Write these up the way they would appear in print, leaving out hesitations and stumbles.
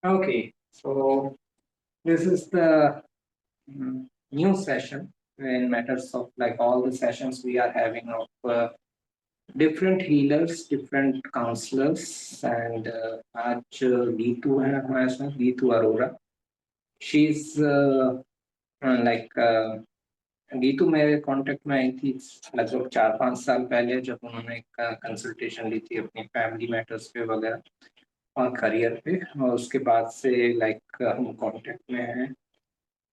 Okay, so this is the new session in matters of like all the sessions we are having of different healers, different counselors, and आज गीतू है हमारे साथ Geetu Arora. She's like Geetu मेरे contact में आई थी लगभग 4-5 साल पहले जब उन्होंने एक कंसल्टेशन ली थी अपनी फैमिली मैटर्स पे वगैरह और करियर पे और उसके बाद से लाइक हम कांटेक्ट में हैं.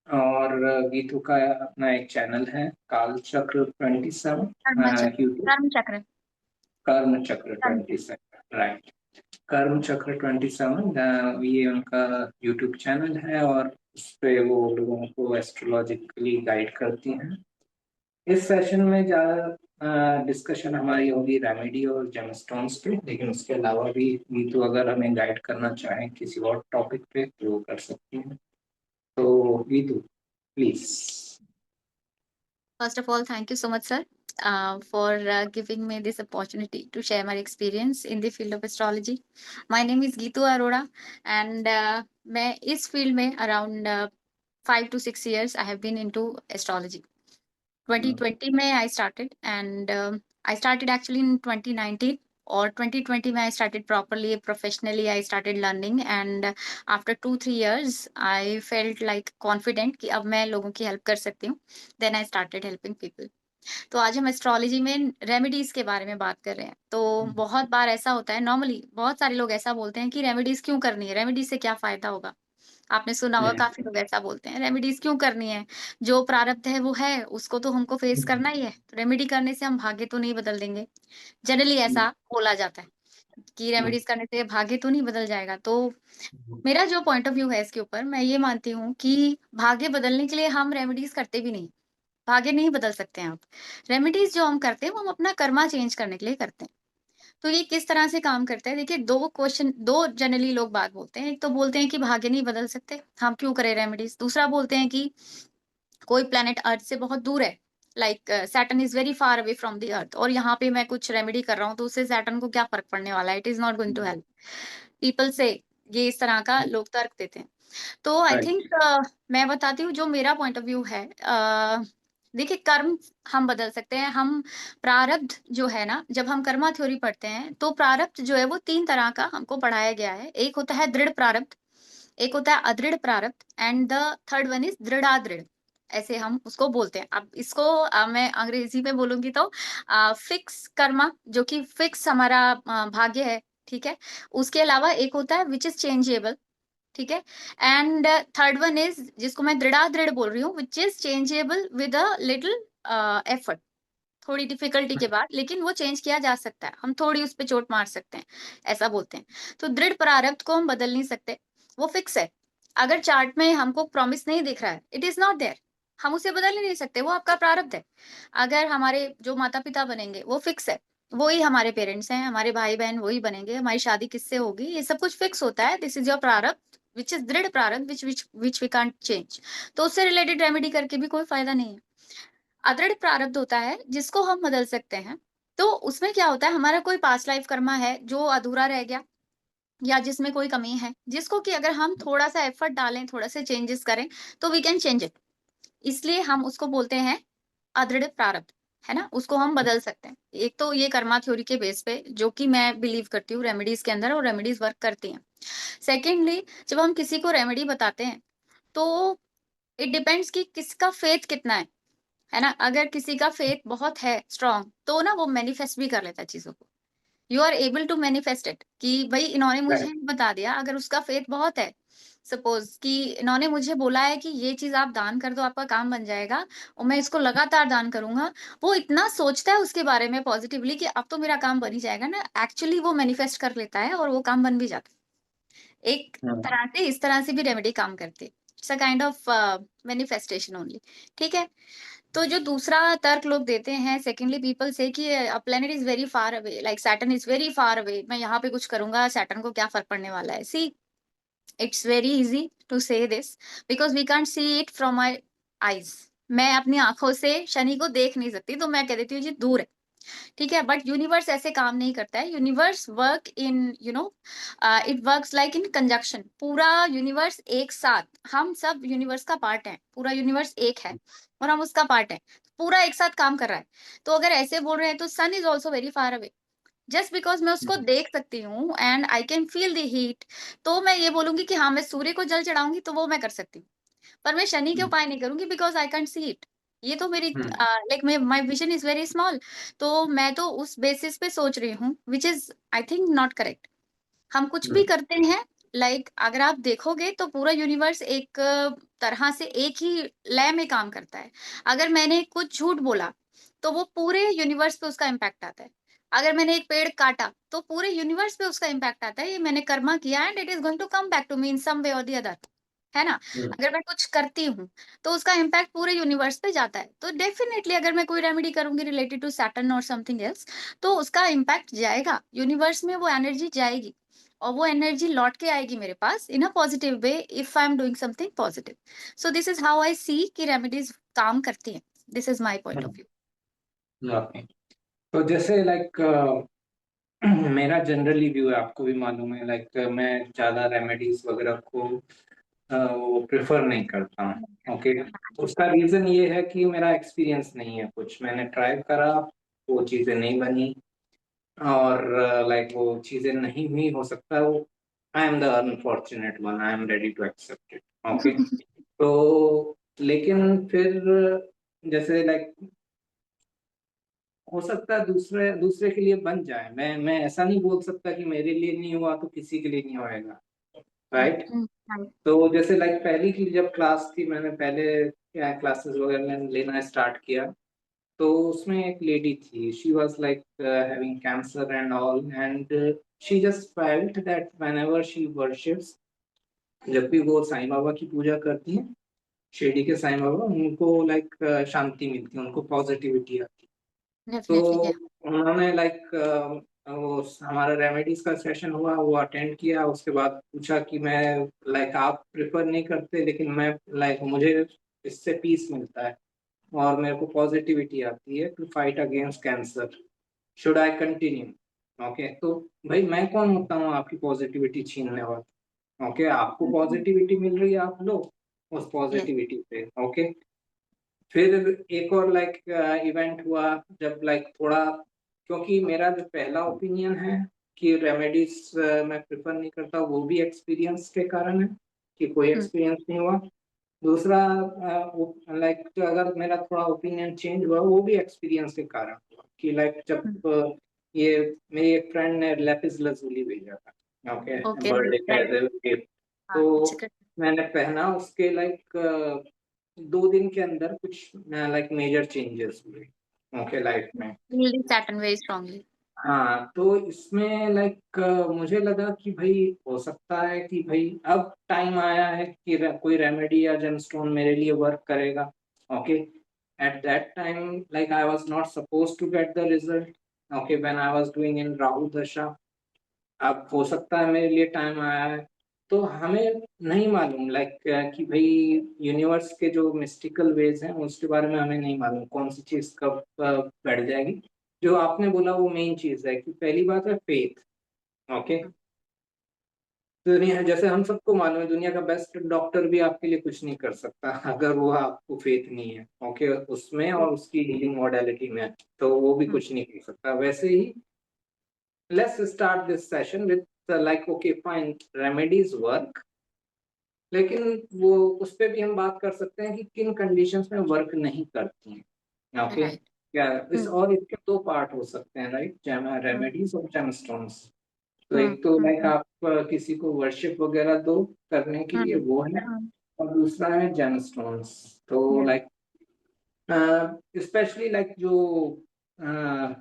और गीतू का अपना एक चैनल है काल चक्र 27 कर्म चक्र यूट्यूब. कर्म चक्र कर्म चक्र कर्म 27, राइट. कर्म चक्र 27 ये उनका यूट्यूब चैनल है और उस पे वो लोगों को एस्ट्रोलॉजिकली गाइड करती हैं. इस सेशन में ज़्यादा डिस्कशन हमारी होगी रेमेडी और जेमस्टोन्स पे, लेकिन उसके अलावा भी गीतू अगर हमें गाइड करना चाहें किसी और टॉपिक पे तो वो कर सकती हैं. तो Geetu please. First of all, thank you so much, sir, for giving me this opportunity to share my experience in the field of astrology. My name is Geetu Arora, and मैं इस field में around 5 to 6 years I have been into astrology. 2020 में I started, and I started actually in 2019. और 2020 में I started properly, professionally, I started learning, and after 2-3 years I felt like confident कि अब मैं लोगों की help कर सकती हूँ. Then I started helping people. तो आज हम एस्ट्रोलॉजी में रेमेडीज के बारे में बात कर रहे हैं. तो बहुत बार ऐसा होता है, नॉर्मली बहुत सारे लोग ऐसा बोलते हैं कि रेमेडीज क्यों करनी है, रेमेडीज से क्या फायदा होगा. आपने सुना होगा, काफी लोग ऐसा बोलते हैं, रेमेडीज क्यों करनी है, जो प्रारब्ध है वो है, उसको तो हमको फेस करना ही है, तो रेमेडी करने से हम भाग्य तो नहीं बदल देंगे. जनरली ऐसा बोला जाता है कि रेमेडीज करने से भाग्य तो नहीं बदल जाएगा. तो मेरा जो पॉइंट ऑफ व्यू है इसके ऊपर, मैं ये मानती हूँ कि भाग्य बदलने के लिए हम रेमेडीज करते भी नहीं. भाग्य नहीं बदल सकते हैं आप. रेमेडीज जो हम करते हैं वो हम अपना कर्मा चेंज करने के लिए करते हैं. तो ये किस तरह से काम करता है, देखिए, दो जनरली लोग बात बोलते हैं. एक तो बोलते हैं कि भाग्य नहीं बदल सकते, हम क्यों करें रेमेडीज. दूसरा बोलते हैं कि कोई प्लेनेट अर्थ से बहुत दूर है, like Saturn is very far away from the earth, और यहाँ पे मैं कुछ रेमेडी कर रहा हूँ तो उससे सैटर्न को क्या फर्क पड़ने वाला है, it is not going to help people say. ये इस तरह का लोग तर्क देते हैं. तो आई राइट. थिंक मैं बताती हूँ जो मेरा पॉइंट ऑफ व्यू है. देखिए, कर्म हम बदल सकते हैं. हम प्रारब्ध जो है ना, जब हम कर्मा थ्योरी पढ़ते हैं तो प्रारब्ध जो है वो 3 तरह का हमको पढ़ाया गया है. एक होता है दृढ़ प्रारब्ध, एक होता है अदृढ़ प्रारब्ध, and the third one is दृढ़ादृढ़. ऐसे हम उसको बोलते हैं. अब इसको मैं अंग्रेजी में बोलूंगी तो फिक्स कर्मा, जो कि फिक्स हमारा भाग्य है, ठीक है. उसके अलावा एक होता है विच इज चेंजेबल, ठीक है. एंड थर्ड वन इज जिसको मैं दृढ़ बोल रही हूँ, which is changeable with a little effort, थोड़ी डिफिकल्टी के बाद, लेकिन वो चेंज किया जा सकता है, हम थोड़ी उस पर चोट मार सकते हैं, ऐसा बोलते हैं. तो दृढ़ प्रारब्ध को हम बदल नहीं सकते, वो फिक्स है. अगर चार्ट में हमको प्रॉमिस नहीं दिख रहा है, इट इज नॉट देयर, हम उसे बदल ही नहीं सकते, वो आपका प्रारब्ध है. अगर हमारे जो माता पिता बनेंगे वो फिक्स है, वो ही हमारे पेरेंट्स हैं, हमारे भाई बहन वही बनेंगे, हमारी शादी किससे होगी, ये सब कुछ फिक्स होता है. दिस इज योर प्रारब्ध विच इज दृढ़ प्रारब्ध विच वी कांट चेंज. तो उससे रिलेटेड रेमेडी करके भी कोई फायदा नहीं है. अदृढ़ प्रारब्ध होता है जिसको हम बदल सकते हैं. तो उसमें क्या होता है, हमारा कोई पास्ट लाइफ कर्मा है जो अधूरा रह गया, या जिसमें कोई कमी है, जिसको कि अगर हम थोड़ा सा एफर्ट डालें, थोड़ा सा चेंजेस करें, तो वी कैन चेंज इट. इसलिए हम उसको बोलते हैं अदृढ़ प्रारब्ध, है ना, उसको हम बदल सकते हैं. एक तो ये कर्मा थ्योरी के बेस पे, जो कि मैं बिलीव करती हूँ रेमेडीज के अंदर, और रेमेडीज वर्क करती हैं. सेकेंडली, जब हम किसी को रेमेडी बताते हैं तो इट डिपेंड्स कि किसका फेथ कितना है ना. अगर किसी का फेथ बहुत है स्ट्रांग, तो ना वो मैनिफेस्ट भी कर लेता है चीजों को. You are able to manifest it, कि भाई इन्होंने मुझे राइट. बता दिया, अगर उसका फेथ बहुत है, सपोज कि इन्होंने मुझे बोला है कि ये चीज आप दान कर दो, आपका काम बन जाएगा, और मैं इसको लगातार दान करूंगा. वो इतना सोचता है उसके बारे में पॉजिटिवली कि अब तो मेरा काम बन ही जाएगा ना, एक्चुअली वो मैनिफेस्ट कर लेता है और वो काम बन भी जाता है. एक तरह से इस तरह से भी रेमेडी काम करती है. It's a kind of manifestation only, ठीक है. तो जो दूसरा तर्क लोग देते हैं, सेकेंडली पीपल से कि planet is very far away, like Saturn is very far away, मैं यहाँ पे कुछ करूंगा, सैटर्न को क्या फर्क पड़ने वाला है. See, it's very easy to say this, because we can't see it from my eyes. मैं अपनी आंखों से शनि को देख नहीं सकती, तो मैं कह देती हूँ जी दूर है. ठीक है, बट यूनिवर्स ऐसे काम नहीं करता है। Universe work in it works like in conjunction. पूरा यूनिवर्स एक साथ, हम सब यूनिवर्स का पार्ट है, पूरा यूनिवर्स एक है और हम उसका पार्ट है, पूरा एक साथ काम कर रहा है। तो अगर ऐसे बोल रहे हैं तो sun is also very far away. Just because मैं उसको देख सकती हूँ and I can feel the heat, तो मैं ये बोलूंगी कि हाँ मैं सूर्य को जल चढ़ाऊंगी, तो वो मैं कर सकती हूँ। पर मैं शनि के उपाय नहीं करूंगी because I can't see it. ये तो मेरी hmm. Like my vision is very small. तो मैं तो उस बेसिस पे सोच रही हूँ which is I think not correct. हम कुछ भी हम्म। करते हैं, अगर आप देखोगे तो पूरा यूनिवर्स एक तरह से एक ही लय में काम करता है। अगर मैंने कुछ झूठ बोला तो वो पूरे यूनिवर्स पे उसका इम्पैक्ट आता है। अगर मैंने एक पेड़ काटा तो पूरे यूनिवर्स पे उसका इम्पैक्ट आता है। ये मैंने कर्मा किया and it is going to come back to me in some way और द अदर, है ना? हम्म। अगर मैं कुछ करती हूँ तो उसका इम्पैक्ट पूरे यूनिवर्स पे जाता है। तो डेफिनेटली अगर मैं कोई रेमेडी करूंगी रिलेटेड टू सैटर्न और समथिंग एल्स, तो उसका इम्पैक्ट जाएगा यूनिवर्स में, वो एनर्जी जाएगी और वो एनर्जी लौट के आएगी मेरे पास in a positive way if I am doing something positive. So this is how I see कि रेमेडीज काम करती हैं। This is my point of view. Okay. तो जैसे लाइक मेरा जनरली व्यू है, आपको भी मालूम है, लाइक मैं ज्यादा रेमेडीज वगैरह को वो प्रेफर नहीं करता हूँ। ओके। उसका रीजन ये है कि मेरा एक्सपीरियंस नहीं है कुछ, मैंने ट्राई करा, वो चीजें नहीं बनी, और लाइक वो चीजें नहीं हुई, हो सकता है वो, I am the unfortunate one, I am ready to accept it. Okay. तो लेकिन फिर जैसे लाइक हो सकता है दूसरे दूसरे के लिए बन जाए, मैं ऐसा नहीं बोल सकता कि मेरे लिए नहीं हुआ तो किसी के लिए नहीं होएगा, राइट? right. तो जैसे लाइक पहली की जब क्लास थी, मैंने पहले क्लासेस वगैरह लेना स्टार्ट किया, तो उसमें एक लेडी थी, she was like having cancer and all, and she just felt that whenever she worships, जब भी वो साईं बाबा की पूजा करती हैं, शिरडी के साईं बाबा, उनको लाइक शांति मिलती है, उनको पॉजिटिविटी आती है। तो Definitely, yeah. उन्होंने लाइक वो हमारा रेमेडीज का सेशन हुआ, वो अटेंड किया, उसके बाद पूछा कि मैं लाइक आप प्रेफर नहीं करते, लेकिन मैं लाइक मुझे इससे पीस मिलता है और मेरे को पॉजिटिविटी आती है to fight against cancer, should I continue? Okay. तो भाई मैं कौन होता हूँ आपकी पॉजिटिविटी छीनने वाला? ओके, आपको Mhm. पॉजिटिविटी मिल रही है, आप लो उस Yes. पॉजिटिविटी पे। ओके। फिर एक और लाइक इवेंट हुआ, जब लाइक थोड़ा, क्योंकि मेरा जो पहला ओपिनियन है कि रेमेडीज मैं प्रेफर नहीं करता, वो भी एक्सपीरियंस के कारण है कि कोई Mm. एक्सपीरियंस नहीं हुआ। दूसरा लाइक अगर मेरा थोड़ा ओपिनियन चेंज हुआ, वो भी एक्सपीरियंस के कारण हुआ कि लाइक जब Mm. ये मेरी एक फ्रेंड ने लेपिस lazuli भेजा था, ओके, Okay. बर्थडे का Right. As a gift. हाँ, तो अच्छा। मैंने पहना, उसके लाइक 2 दिन के अंदर कुछ लाइक मेजर चेंजेस हुए, ओके, लाइफ में। Feel the Saturn very strongly. हाँ, तो इसमें लाइक मुझे लगा कि भाई हो सकता है कि भाई अब टाइम आया है कि कोई रेमेडी या जेमस्टोन मेरे लिए वर्क करेगा। Okay. At that time like I was not suppose to get the result, okay, when I was doing in Rahu dasha. अब हो सकता है मेरे लिए टाइम आया है, तो हमें नहीं मालूम लाइक कि भाई यूनिवर्स के जो मिस्टिकल वेज हैं उसके बारे में हमें नहीं मालूम कौन सी चीज कब बढ़ जाएगी। जो आपने बोला वो मेन चीज है कि पहली बात है फेथ। ओके। दुनिया, जैसे हम सबको मालूम है, दुनिया का बेस्ट डॉक्टर भी आपके लिए कुछ नहीं कर सकता अगर वो आपको फेथ नहीं है, ओके, उसमें और उसकी हीलिंग मॉडलिटी में, तो वो भी Mm. कुछ नहीं कर सकता। वैसे ही let's start this session with like okay fine, remedies work, लेकिन वो उस पे भी हम बात कर सकते हैं कि किन कंडीशंस में वर्क नहीं करती हैं। ओके। Right. क्या इस, Mm. और इसके दो पार्ट हो सकते हैं, राइट, Mm. रेमेडीज और जेमस्टोन्स। तो Mm. एक तो Mm. लाइक आप किसी को वर्शिप वगैरह दो करने के लिए, Mm. वो है, Mm. और दूसरा है जेमस्टोन्स। तो Yeah. लाइक स्पेशली लाइक जो अ,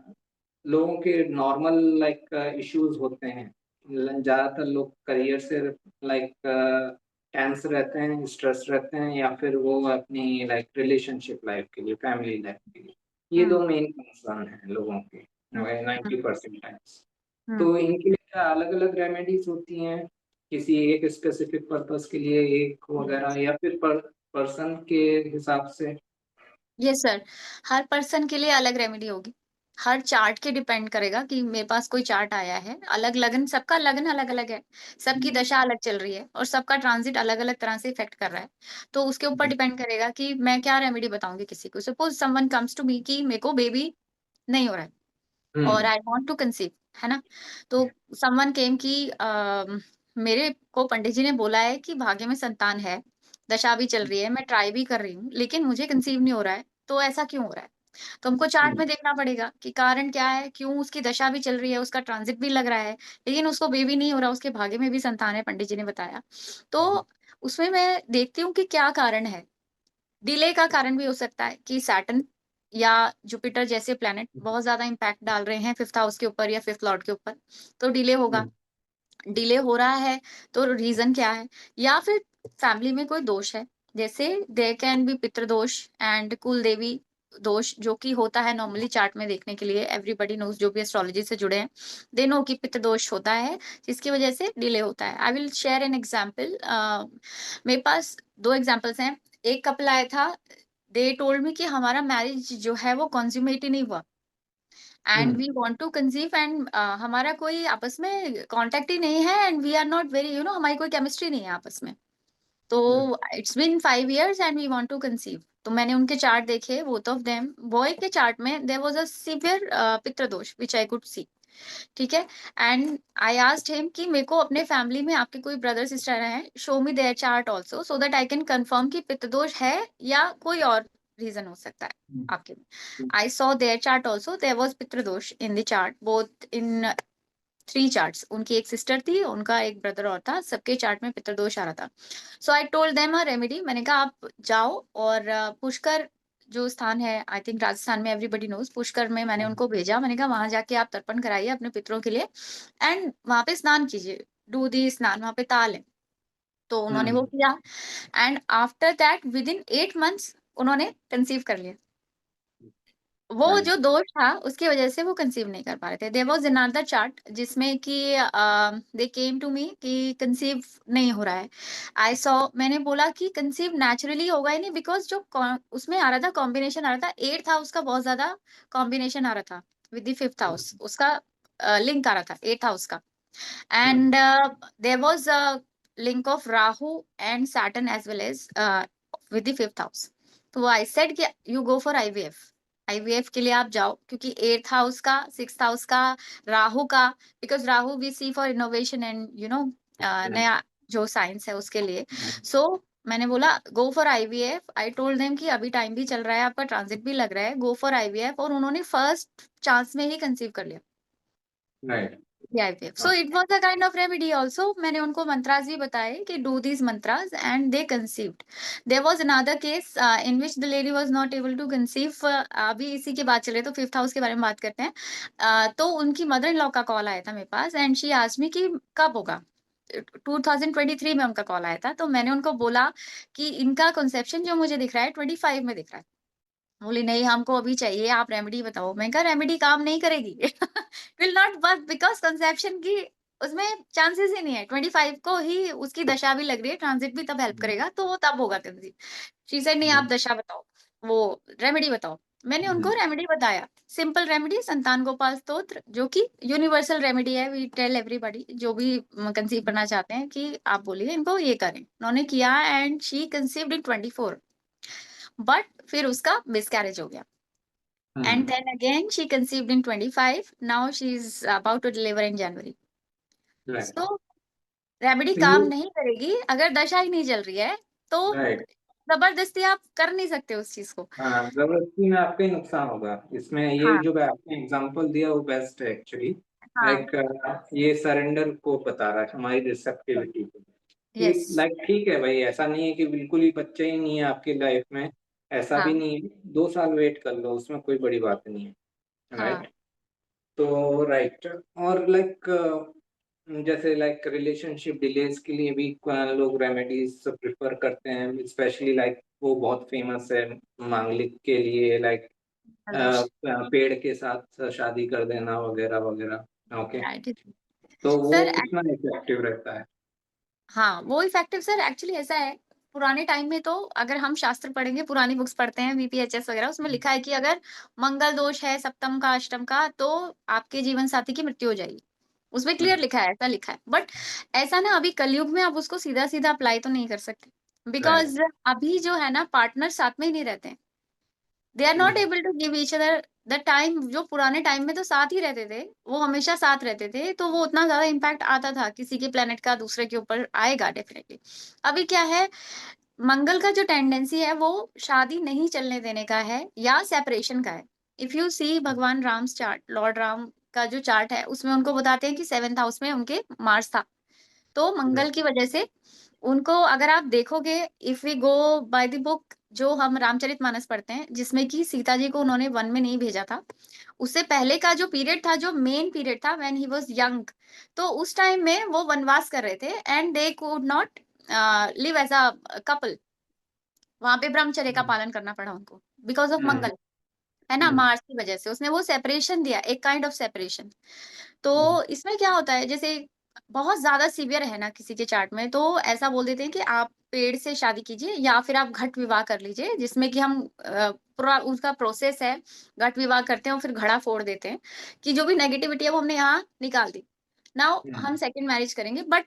लोगों के नॉर्मल लाइक इश्यूज होते हैं, ज्यादातर लोग करियर से लाइक टेंस रहते हैं, स्ट्रेस रहते हैं, या फिर वो अपनी लाइक रिलेशनशिप लाइफ के लिए, फैमिली लाइफ के लिए, ये Mm. दो मेन कंसर्न हैं लोगों के Mm. 90% टाइम्स। Mm. तो इनके लिए अलग अलग रेमेडीज होती हैं, किसी एक स्पेसिफिक पर्पस के लिए एक Yes. वगैरह, या फिर पर्सन के हिसाब से। यस सर, हर पर्सन के लिए अलग रेमेडी होगी, हर चार्ट के डिपेंड करेगा कि मेरे पास कोई चार्ट आया है, अलग लगन, सबका लगन अलग अलग है, सबकी दशा अलग चल रही है और सबका ट्रांजिट अलग अलग तरह से इफेक्ट कर रहा है। तो उसके ऊपर डिपेंड करेगा कि मैं क्या रेमेडी बताऊंगी किसी को। Suppose someone comes to me कि मेरे को बेबी नहीं हो रहा है और आई वांट टू कंसीव, है ना। तो समवन केम कि मेरे को पंडित जी ने बोला है कि भाग्य में संतान है, दशा भी चल रही है, मैं ट्राई भी कर रही हूँ, लेकिन मुझे कंसीव नहीं हो रहा है, तो ऐसा क्यों हो रहा है। तो हमको चार्ट में देखना पड़ेगा कि कारण क्या है, क्यों उसकी दशा भी चल रही है, उसका ट्रांजिट भी लग रहा है, लेकिन उसको बेबी नहीं हो रहा, उसके भाग्य में भी संतान है, पंडित जी ने बताया। तो उसमें मैं देखती हूँ कि क्या कारण है। डिले का कारण भी हो सकता है कि सैटर्न या जुपिटर जैसे प्लैनेट बहुत ज्यादा इम्पैक्ट डाल रहे हैं फिफ्थ हाउस के ऊपर या फिफ्थ लॉर्ड के ऊपर, तो डिले होगा। डिले हो रहा है तो रीजन क्या है, या फिर फैमिली में कोई दोष है, जैसे देयर कैन बी पितृदोष एंड कुल देवी दोष, जो कि होता है नॉर्मली चार्ट में देखने के लिए। एवरीबडी नोज, जो भी एस्ट्रोलॉजी से जुड़े हैं दे नो कि पितृदोष होता है, जिसकी वजह से डिले होता है। I will share an example. मेरे पास दो एग्जाम्पल्स हैं। एक कपल आया था, दे टोल्ड मी कि हमारा मैरिज जो है वो कंज्यूमेट ही नहीं हुआ and we want to conceive and हमारा कोई आपस में कांटेक्ट ही नहीं है and we are not very, you know, हमारी कोई केमिस्ट्री नहीं है आपस में। तो it's been 5 years and we want to conceive. तो मैंने उनके चार्ट देखे, बोथ ऑफ देम। बॉय के चार्ट में देयर वाज अ सीवियर पितृदोष व्हिच आई कुड सी, ठीक है। एंड आई आस्क्ड हिम कि मेरे को अपने फैमिली में आपके कोई ब्रदर सिस्टर हैं, show me there chart also so that I can confirm कि पितृदोष है या कोई और रीजन हो सकता है आपके में। I saw their chart also, there was पितृदोष in the chart, both in 3 charts. उनकी एक सिस्टर थी, उनका एक ब्रदर और था, सबके चार्ट में पितृदोष आ रहा था। So I told them a remedy. मैंने कहा आप जाओ और पुष्कर जो स्थान है, आई थिंक राजस्थान में, एवरीबडी नोज, पुष्कर में मैंने उनको भेजा। मैंने कहा वहां जाके आप तर्पण कराइए अपने पितरों के लिए एंड वहां पे स्नान कीजिए, डू दी स्नान, वहां पे ताल है। तो उन्होंने वो किया and after that with in 8 months उन्होंने कंसीव कर लिया। वो जो दोष था उसकी वजह से वो कंसीव नहीं कर पा रहे थे। देयर वाज अनदर चार्ट जिसमें कि दे केम टू मी कि कंसीव नहीं हो रहा है। आई सॉ, मैंने बोला कि कंसीव नेचुरली होगा ही नहीं, बिकॉज जो उसमें आ रहा था, कॉम्बिनेशन आ रहा था, एट्थ हाउस का बहुत ज्यादा कॉम्बिनेशन आ रहा था विद द फिफ्थ हाउस, उसका लिंक आ रहा था एट्थ हाउस का। And there was a link of Rahu and Saturn as well as with the fifth house. तो आई सेड कि you go for IVF. IVF के लिए आप जाओ, क्योंकि एट्थ हाउस का, सिक्स्थ हाउस का, राहु का, because Rahu we see for innovation and you know नया जो साइंस है उसके लिए। सो मैंने बोला गो for IVF. I told them कि अभी टाइम भी चल रहा है, आपका ट्रांजिट भी लग रहा है, गो फॉर आईवीएफ। और उन्होंने फर्स्ट चांस में ही कंसीव कर लिया right. IVF. So it was a kind of remedy also. मैंने उनको मंत्रास भी बताए कि do these mantras and they conceived. There was another case in which the lady was not able to conceive. अभी इसी की बात चले तो फिफ्थ हाउस के बारे में बात करते हैं। तो उनकी मदर इन लॉ का कॉल आया था मेरे पास एंड शी आस्क्ड मी कि कब होगा। 2023 में उनका कॉल आया था। तो मैंने उनको बोला कि इनका कंसेप्शन जो मुझे दिख रहा है 25 में दिख रहा है। बोली नहीं, हमको अभी चाहिए, आप रेमेडी बताओ। मैं कहा रेमेडी काम नहीं करेगी, will not work, because conception की उसमें चांसेस ही नहीं है। 25 को ही उसकी दशा भी लग रही है, ट्रांजिट भी तब हेल्प करेगा, तो वो तब होगा कंसीव। शी सेड नहीं, आप दशा बताओ, वो रेमेडी बताओ। मैंने उनको रेमेडी बताया, सिंपल रेमेडी, संतान गोपाल स्तोत्र, जो कि यूनिवर्सल रेमेडी है। वी टेल एवरीबॉडी जो भी कंसीव करना चाहते हैं कि आप बोलिए इनको ये करें। उन्होंने किया and she conceived in 24, but फिर उसका मिसकैरेज हो गया। And then again, she conceived in 25. Now she's about to deliver in January. Right. So, remedy काम नहीं करेगी अगर दशा ही नहीं चल रही है, तो राइट। जबरदस्ती आप कर नहीं सकते उस चीज को। हाँ, जबरदस्ती में आपका ही नुकसान होगा इसमें। ये हाँ जो आपने एग्जांपल दिया वो बेस्ट है एक्चुअली। हाँ। लाइक ये सरेंडर को बता रहा है, हमारी रिसेप्टिविटी को। कि यस। लाइक ठीक है भाई, ऐसा नहीं है कि बिल्कुल ही बच्चे ही नहीं है आपकी लाइफ में, ऐसा भी हाँ नहीं है। 2 साल वेट कर लो, उसमें कोई बड़ी बात नहीं है। हाँ। राइट। तो राइट। और लाइक जैसे लाइक रिलेशनशिप डिलेस के लिए भी लोग रेमेडीज प्रिफर करते हैं, स्पेशली लाइक वो बहुत फेमस है मांगलिक के लिए, लाइक जल्दोश। पेड़ के साथ शादी कर देना वगैरह वगैरह। ओके। राइट तो वो सर। कितना इफेक्टिव रहता है? हाँ वो इफेक्टिव सर, एक्चुअली ऐसा है पुराने टाइम में तो अगर हम शास्त्र पढ़ेंगे, पुरानी बुक्स पढ़ते हैं, बीपीएचएस वगैरह, उसमें लिखा है कि अगर मंगल दोष है सप्तम का, अष्टम का, तो आपके जीवन साथी की मृत्यु हो जाएगी। उसमें क्लियर लिखा है, ऐसा लिखा है। बट ऐसा ना, अभी कलयुग में आप उसको सीधा सीधा अप्लाई तो नहीं कर सकते, राइट। बिकॉज अभी जो है ना, पार्टनर साथ में ही नहीं रहते हैं। They are not able to give each other the time. जो पुराने टाइम में तो साथ ही रहते थे, वो हमेशा साथ रहते थे, तो वो उतना ज्यादा इम्पैक्ट आता था, किसी के प्लेनेट का दूसरे के ऊपर आएगा डेफिनेटली। अभी क्या है, मंगल का जो टेंडेंसी है वो शादी नहीं चलने देने का है या सेपरेशन का है। इफ यू सी भगवान राम चार्ट, लॉर्ड राम का जो चार्ट है, उसमें उनको बताते हैं कि 7th हाउस में उनके मार्स था। तो मंगल की वजह से उनको, अगर आप देखोगे, if we go by the book, जो हम रामचरितमानस पढ़ते हैं, जिसमें कि सीता जी को उन्होंने वन में नहीं भेजा था, उससे पहले का जो पीरियड था, जो मेन पीरियड था, व्हेन ही वाज यंग, तो उस टाइम में वो वनवास कर रहे थे and they could not live as a couple. वहां पे ब्रह्मचर्य का पालन करना पड़ा उनको, बिकॉज ऑफ मंगल, है ना, मार्स की वजह से उसने वो सेपरेशन दिया, एक काइंड ऑफ सेपरेशन। तो इसमें क्या होता है, जैसे बहुत ज्यादा सीवियर है ना किसी के चार्ट में, तो ऐसा बोल देते हैं कि आप पेड़ से शादी कीजिए या फिर आप घट विवाह कर लीजिए, जिसमें कि हम पूरा उसका प्रोसेस है, घट विवाह करते हैं और फिर घड़ा फोड़ देते हैं, कि जो भी नेगेटिविटी है वो हमने यहाँ निकाल दी, नाउ हम सेकंड मैरिज करेंगे। बट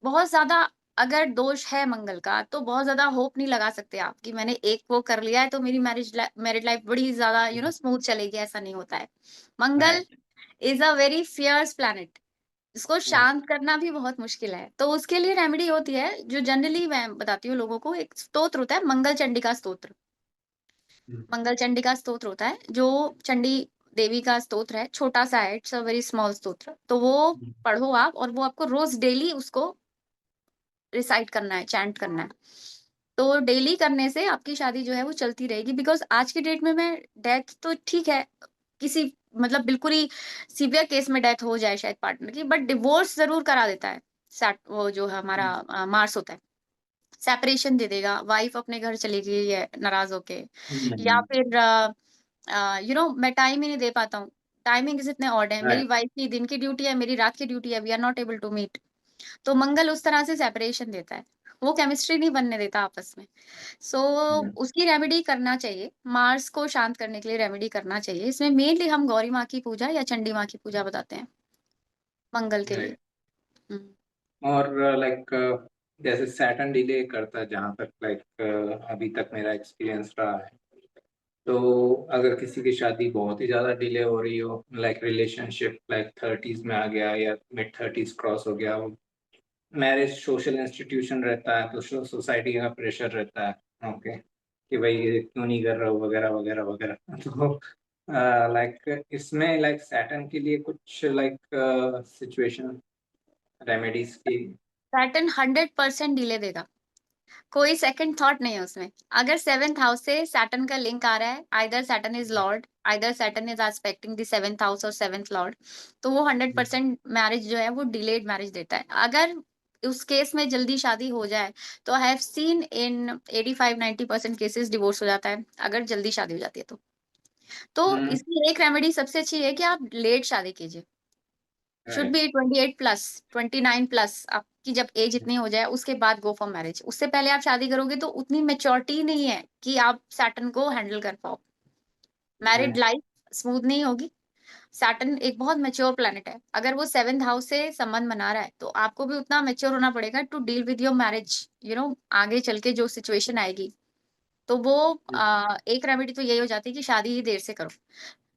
बहुत ज्यादा अगर दोष है मंगल का, तो बहुत ज्यादा होप नहीं लगा सकते आप कि मैंने एक वो कर लिया है तो मेरी मैरिड लाइफ बड़ी ज्यादा स्मूथ चलेगी, ऐसा नहीं होता है। Mangal right. Is a very fierce planet, इसको शांत करना भी बहुत मुश्किल है। तो उसके लिए रेमेडी होती है, जो जनरली मैं बताती हूँ लोगों को, एक स्तोत्र होता है, मंगल चंडिका स्तोत्र। मंगल चंडिका स्तोत्र होता है, जो चंडी देवी का स्तोत्र है, छोटा सा है, इट्स अ वेरी स्मॉल स्तोत्र, तो वो पढ़ो आप, और वो आपको रोज डेली उसको रिसाइट करना है, चैंट करना है। तो डेली करने से आपकी शादी जो है वो चलती रहेगी, बिकॉज आज की डेट में मैं, डेथ तो ठीक है, किसी मतलब बिल्कुल ही सीवियर केस में डेथ हो जाए शायद पार्टनर की, बट डिवोर्स जरूर करा देता है। वो जो हमारा मार्स होता है, सेपरेशन दे देगा, वाइफ अपने घर चली गई है नाराज होके, या फिर मैं टाइम ही नहीं दे पाता हूँ, टाइमिंग इतने ऑड है, मेरी राइट। वाइफ की दिन की ड्यूटी है, मेरी रात की ड्यूटी है, we are not able to meet. तो मंगल उस तरह से सेपरेशन देता है, वो केमिस्ट्री नहीं बनने देता आपस में। सो उसकी रेमेडी करना चाहिए, मार्स को शांत करने के लिए रेमेडी करना चाहिए। इसमें मेनली हम गौरी माँ की पूजा या चंडी माँ की पूजा बताते हैं मंगल के लिए। राइट। हम्म। और लाइक जैसे सैटर्न डिले करता है, जहाँ तक लाइक अभी तक मेरा एक्सपीरियंस रहा है, तो अगर किसी की शादी बहुत ही ज्यादा डिले हो रही हो, लाइक रिलेशनशिप लाइक 30s में आ गया या मिड 30s क्रॉस हो गया, मैरिज सोशल इंस्टीट्यूशन रहता है, तो सोसाइटी का प्रेशर रहता है, ओके, कि भाई ये क्यों नहीं कर रहा हो, वगैरह वगैरह वगैरह। तो लाइक इसमें लाइक सैटर्न के लिए कुछ लाइक सिचुएशन रेमेडीज की। पैटर्न 100% डिले देगा, कोई सेकंड थॉट नहीं है उसमें। अगर 7th हाउस से सैटर्न का लिंक आ रहा है, either Saturn is Lord, either Saturn is expecting the 7th house और 7th लॉर्ड, तो वो 100% मैरिज जो है वो डिलेड मैरिज देता है। अगर उस केस में जल्दी शादी हो जाए, तो I have seen in 85-90% cases divorce हो जाता है, अगर जल्दी शादी हो जाती है तो हम्म। इसकी एक रेमेडी सबसे अच्छी है कि आप लेट शादी कीजिए, शुड राइट। बी 28+, 29+, आपकी जब एज इतनी हो जाए उसके बाद गो फॉर मैरिज। उससे पहले आप शादी करोगे तो उतनी मेच्योरिटी नहीं है कि आप सैटर्न को हैंडल कर पाओ, मैरिड लाइफ स्मूथ नहीं होगी। सैटर्न एक बहुत मेच्योर प्लेनेट है, अगर वो 7th हाउस से संबंध बना रहा है, तो आपको भी उतना मेच्योर होना पड़ेगा to deal with your marriage, आगे चल के जो सिचुएशन आएगी। तो वो एक रेमेडी तो यही हो जाती है कि शादी ही देर से करो।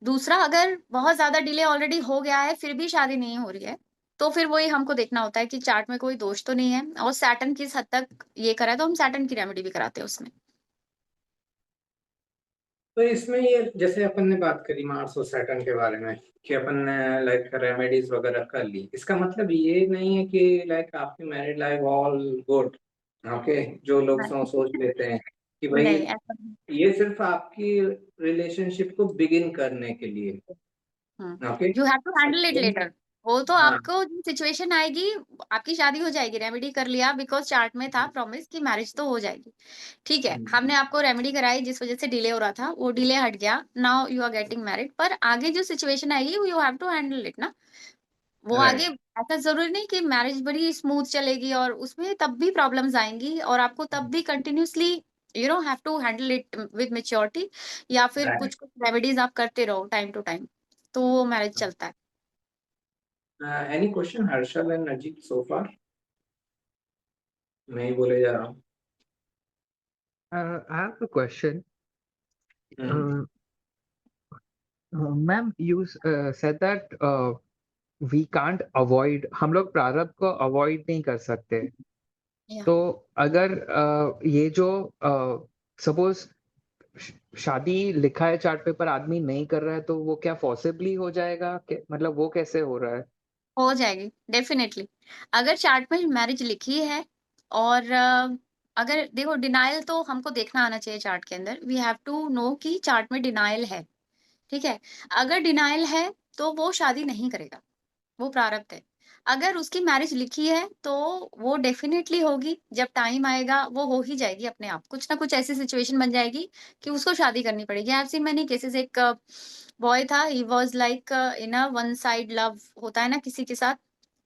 दूसरा, अगर बहुत ज्यादा डिले ऑलरेडी हो गया है फिर भी शादी नहीं हो रही है, तो फिर वही हमको देखना होता है कि चार्ट में कोई दोष तो नहीं है, और सैटर्न किस हद तक ये करा है, तो हम सैटर्न की रेमेडी भी कराते हैं उसमें। तो इसमें ये जैसे अपन ने बात करी मार्स और सैटर्न के बारे में, कि अपन ने लाइक रेमेडीज वगैरह कर ली, इसका मतलब ये नहीं है कि लाइक आपकी married life all good, okay, जो लोग सोच लेते हैं कि भाई नहीं, ऐसा नहीं। ये सिर्फ आपकी रिलेशनशिप को बिगिन करने के लिए, okay. You have to handle it later. वो तो हाँ। आपको जो सिचुएशन आएगी, आपकी शादी हो जाएगी, रेमेडी कर लिया, बिकॉज चार्ट में था प्रॉमिस कि मैरिज तो हो जाएगी। ठीक है, हमने आपको रेमेडी कराई जिस वजह से डिले हो रहा था, वो डिले हट गया, now you are getting married, पर आगे जो सिचुएशन आएगी you have to handle it ना, वो आगे राइट। ऐसा जरूरी नहीं कि मैरिज बड़ी स्मूथ चलेगी, और उसमें तब भी प्रॉब्लम्स आएंगी, और आपको तब भी continuously have to handle it with maturity, या फिर Right. कुछ कुछ रेमेडीज आप करते रहो टाइम टू टाइम, तो वो मैरिज चलता है। Any question, Harshal and Ajit so far? मैं ही बोले जा रहा हूँ। I have a question. Hmm, Ma'am, you said that we can't avoid, हम लोग प्रारब्ध को avoid नहीं कर सकते। Yeah. तो अगर ये जो सपोज शादी लिखा है चार्ट पेपर, आदमी नहीं कर रहा है, तो वो क्या पॉसिबली हो जाएगा? मतलब वो कैसे हो रहा है? हो जाएगी डेफिनेटली। अगर चार्ट में मैरिज लिखी है, और अगर देखो, डिनाइल तो हमको देखना आना चाहिए चार्ट के अंदर। वी हैव टू नो कि चार्ट में डिनाइल है, ठीक है। अगर डिनाइल है तो वो शादी नहीं करेगा, वो प्रारब्ध है। अगर उसकी मैरिज लिखी है तो वो डेफिनेटली होगी, जब टाइम आएगा वो हो ही जाएगी अपने आप। कुछ ना कुछ ऐसी सिचुएशन बन जाएगी कि उसको शादी करनी पड़ेगी। I have seen many cases. एक बॉय था, he was like in a one side love, होता है ना किसी के साथ,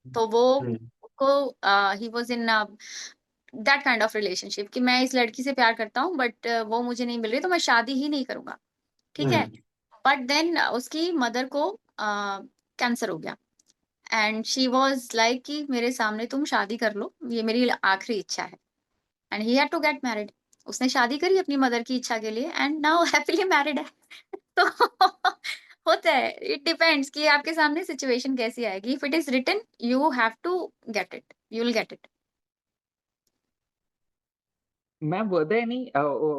तो वो हम्म, को he was in that kind of relationship कि मैं इस लड़की से प्यार करता हूँ, बट वो मुझे नहीं मिल रही, तो मैं शादी ही नहीं करूंगा, ठीक है। हम्म, बट देन उसकी मदर को कैंसर हो गया, एंड शी वाज लाइक कि मेरे सामने तुम शादी कर लो, ये मेरी आखिरी इच्छा है। And he had to get married. उसने शादी करी अपनी मदर की इच्छा के लिए, एंड नाउ हैप्पीली मैरिड है। तो होता है, इट डिपेंड्स कि आपके सामने सिचुएशन कैसी आएगी। If it is written, you have to get it, you will get it. Ma'am वो दे नहीं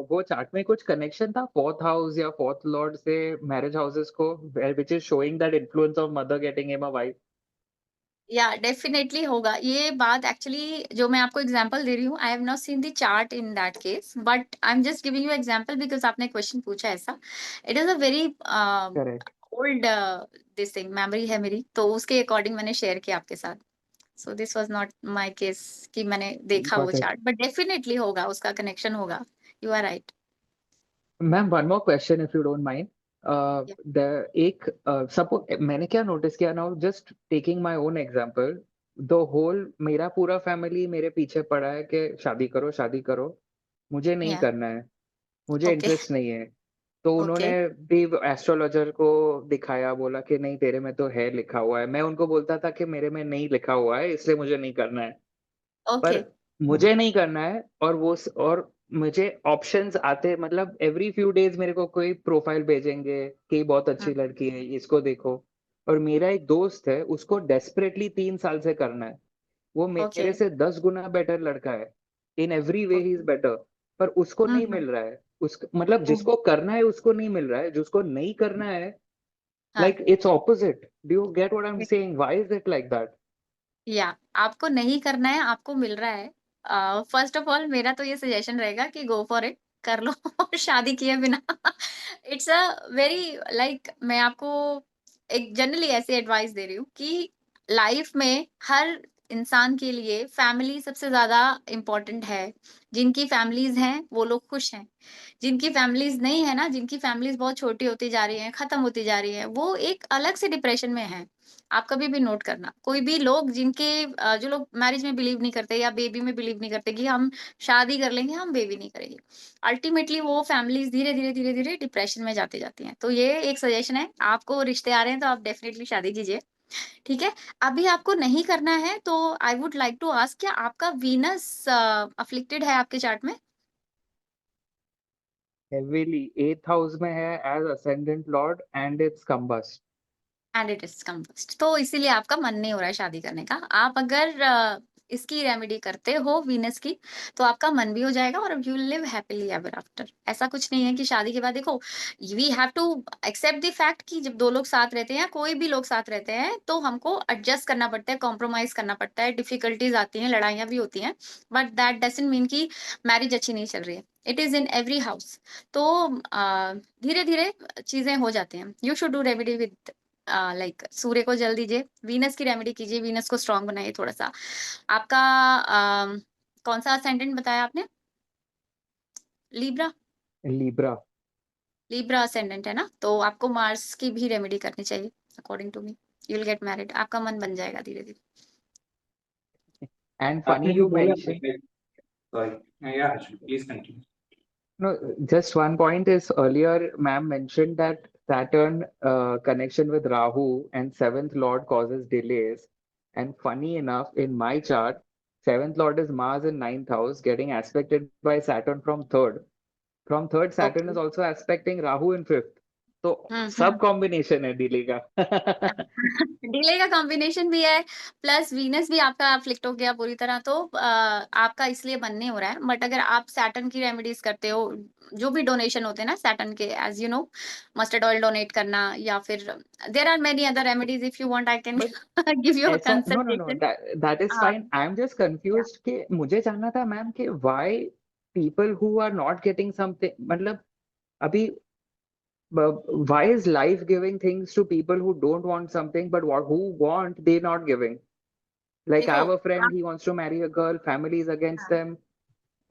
वो चार्ट में कुछ कनेक्शन था फोर्थ हाउस या फोर्थ लॉर्ड से मैरिज हाउसेस को, which is showing that influence of mother getting him a wife. या डेफिनेटली होगा ये बात। एक्चुअली जो मैं आपको एग्जांपल दे रही हूँ, I have not seen the chart in that case, but I am just giving you example because आपने क्वेश्चन पूछा ऐसा। It is a very correct. Old this thing, memory है मेरी, तो उसके अकॉर्डिंग मैंने शेयर किया आपके साथ। So this was not my case कि मैंने देखा वो got it. Chart, but definitely होगा, उसका कनेक्शन होगा। You are right. Ma'am one more question if you don't mind. The एक सपोज मैंने क्या नोटिस किया ना, just taking my own example, the whole मेरा पूरा फैमिली मेरे पीछे पड़ा है कि शादी करो शादी करो, मुझे नहीं या करना है, मुझे ओके इंटरेस्ट नहीं है। तो ओके उन्होंने भी एस्ट्रोलॉजर को दिखाया, बोला कि नहीं तेरे में तो है लिखा हुआ है। मैं उनको बोलता था कि मेरे में नहीं लिखा हुआ है, इसलिए मुझे नहीं करना है। पर ओके। मुझे नहीं करना है, और और मुझे ऑप्शंस आते, मतलब एवरी फ्यू डेज मेरे को कोई प्रोफाइल भेजेंगे कि बहुत अच्छी लड़की है, इसको देखो। और मेरा एक दोस्त है, उसको डेस्परेटली 3 साल से करना है। वो ओके। मेरे से 10 गुना बेटर लड़का है, in every way he is better, पर उसको नहीं हम्म। मिल रहा है। उस मतलब हम्म, जिसको करना है उसको नहीं मिल रहा है, जिसको नहीं करना है हाँ। Like it's opposite. Do you get what I am saying? Why is it like that? या आपको नहीं करना है, आपको मिल रहा है। फर्स्ट ऑफ ऑल मेरा तो ये सजेशन रहेगा कि गो फॉर इट, कर लो। शादी किए बिना। इट्स अ वेरी लाइक, मैं आपको एक जनरली ऐसी एडवाइस दे रही हूँ कि लाइफ में हर इंसान के लिए फैमिली सबसे ज्यादा इम्पोर्टेंट है। जिनकी फैमिलीज हैं वो लोग खुश हैं। जिनकी फैमिलीज नहीं है ना, जिनकी फैमिलीज बहुत छोटी होती जा रही हैं, खत्म होती जा रही हैं, वो एक अलग से डिप्रेशन में है। आप कभी भी नोट करना, कोई भी लोग जिनके जो लोग मैरिज में बिलीव नहीं करते या बेबी में बिलीव नहीं करते कि हम शादी कर लेंगे, हम बेबी नहीं करेंगे, अल्टीमेटली वो फैमिलीज धीरे धीरे धीरे धीरे डिप्रेशन में जाती जाती हैं। तो ये एक सजेशन है, आपको रिश्ते आ रहे हैं तो आप डेफिनेटली शादी कीजिए, ठीक है। अभी आपको नहीं करना है तो I would like to ask, क्या आपका वीनस अफ्लिक्टेड है आपके चार्ट में? हेवीली 8th हाउस में है as ascendant lord and it's combust. And it is combust, तो इसीलिए आपका मन नहीं हो रहा है शादी करने का। आप अगर इसकी रेमेडी करते हो वीनस की, तो आपका मन भी हो जाएगा और you will live happily ever after. ऐसा कुछ नहीं है कि शादी के बाद, देखो, we have to accept the fact कि जब दो लोग साथ रहते हैं या कोई भी लोग साथ रहते हैं, तो हमको एडजस्ट करना पड़ता है, कॉम्प्रोमाइज करना पड़ता है, डिफिकल्टीज आती हैं, लड़ाइयाँ भी होती हैं, बट दैट डजंट मीन कि मैरिज अच्छी नहीं चल रही है। It is in every house. तो धीरे धीरे चीजें हो जाती हैं। You should do remedy with like Surya को जल दीजिए, वीनस की रेमेडी कीजिए, वीनस को स्ट्रांग बनाइए थोड़ा सा। आपका कौन सा असेंडेंट बताया आपने? लिब्रा। लिब्रा। लिब्रा असेंडेंट है ना, तो आपको मार्स की भी रेमेडी करनी चाहिए according to me. You will get married, आपका मन बन जाएगा धीरे धीरे। And आपने funny जो you बोला mentioned. सॉरी या please continue. No, just one point is earlier, ma'am mentioned that Saturn connection with Rahu and seventh lord causes delays. And funny enough, in my chart, seventh lord is Mars in ninth house, getting aspected by Saturn from third. From third, Saturn okay. is also aspecting Rahu in fifth. तो सब हम्म। Combination है delay का। Delay का combination भी है, plus Venus भी आपका afflict हो गया पूरी तरह, तो आपका इसलिए बंद नहीं हो रहा है। बट अगर आप सैटर्न की रेमेडीज करते हो, जो भी डोनेशन होते हैं ना सैटर्न के, as you know, mustard oil donate करना, या फिर there are many other remedies, if you want I can But give you a ऐसा no, कंसल्टेशन। that is हाँ, fine. I'm just confused कि मुझे जानना था मैम कि why people who are not getting something, मतलब अभी why is life giving things to people who don't want something, but what who want they not giving? Like I देखो have a friend, आप, he wants to marry a girl, family is against हाँ, them.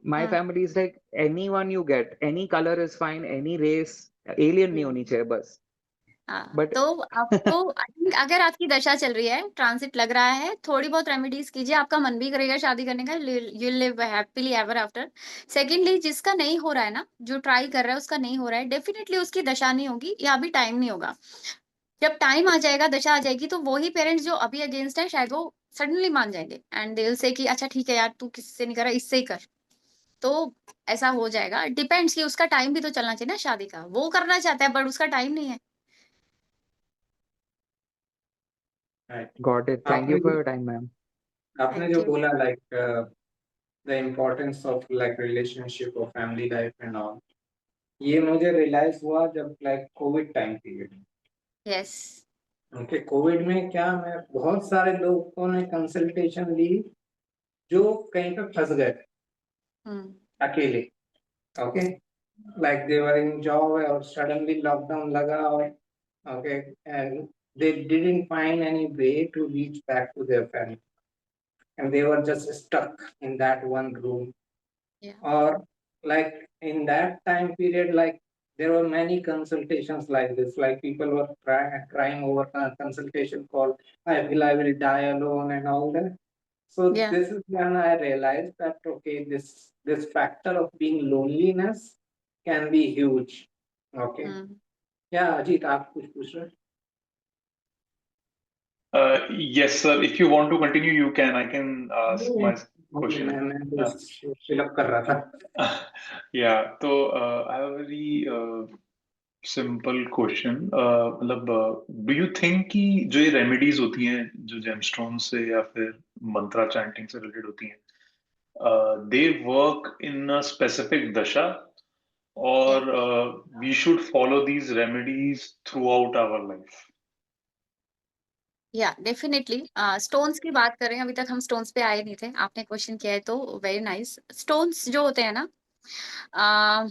My hmm, family is like anyone you get, any color is fine, any race, alien नहीं होनी हम्म। चाहिए बस. हाँ, But तो आपको आई थिंक अगर आपकी दशा चल रही है, ट्रांसिट लग रहा है, थोड़ी बहुत रेमेडीज कीजिए, आपका मन भी करेगा शादी करने का, you live happily ever after. Secondly, जिसका नहीं हो रहा है ना, जो ट्राई कर रहा है उसका नहीं हो रहा है, डेफिनेटली उसकी दशा नहीं होगी या अभी टाइम नहीं होगा। जब टाइम आ जाएगा, दशा आ जाएगी, तो वही पेरेंट्स जो अभी अगेंस्ट है, शायद वो सडनली मान जाएंगे एंड दे विल से कि अच्छा ठीक है यार, तू किससे नहीं कर रहा, इससे ही कर। तो ऐसा हो जाएगा, डिपेंड्स कि उसका टाइम भी तो चलना चाहिए ना शादी का, वो करना चाहता है बट उसका टाइम नहीं है। got it. Thank आपने you for जो your time, ma'am. आपने थैंक जो यू। बोला like the importance of like relationship और फैमिली लाइफ एंड ऑल, ये मुझे रियलाइज हुआ जब like Covid time period. Yes. Okay, Covid में क्या, मैं बहुत सारे लोगों ने कंसल्टेशन ली जो कहीं पे फंस गए थे हम्म। अकेले। Okay, like they were in job और सडनली लॉकडाउन लगा और okay and they didn't find any way to reach back to their family and they were just stuck in that one room. Yeah. Or like in that time period, like there were many consultations like this, like people were crying over a consultation called I will die alone and all that. So Yeah. this is when I realized that okay, this factor of being loneliness can be huge. Okay. Hmm. Yeah, Ajit, आप कुछ पूछ रहे हैं? Yes, sir. If you want to continue, you can. I can ask my question. मैं बस fill up कर रहा था। Yeah. So I have a very simple question. मतलब do you think कि जो ये रेमेडीज होती हैं जो जेमस्टोन से या फिर मंत्रा चैंटिंग से रिलेटेड होती हैं, they work in a specific dasha, Yeah. or we should follow these remedies throughout our life? या डेफिनेटली, स्टोन्स की बात कर रहे हैं, अभी तक हम स्टोन्स पे आए नहीं थे, आपने क्वेश्चन किया है तो वेरी नाइस। स्टोन्स जो होते हैं ना, अ,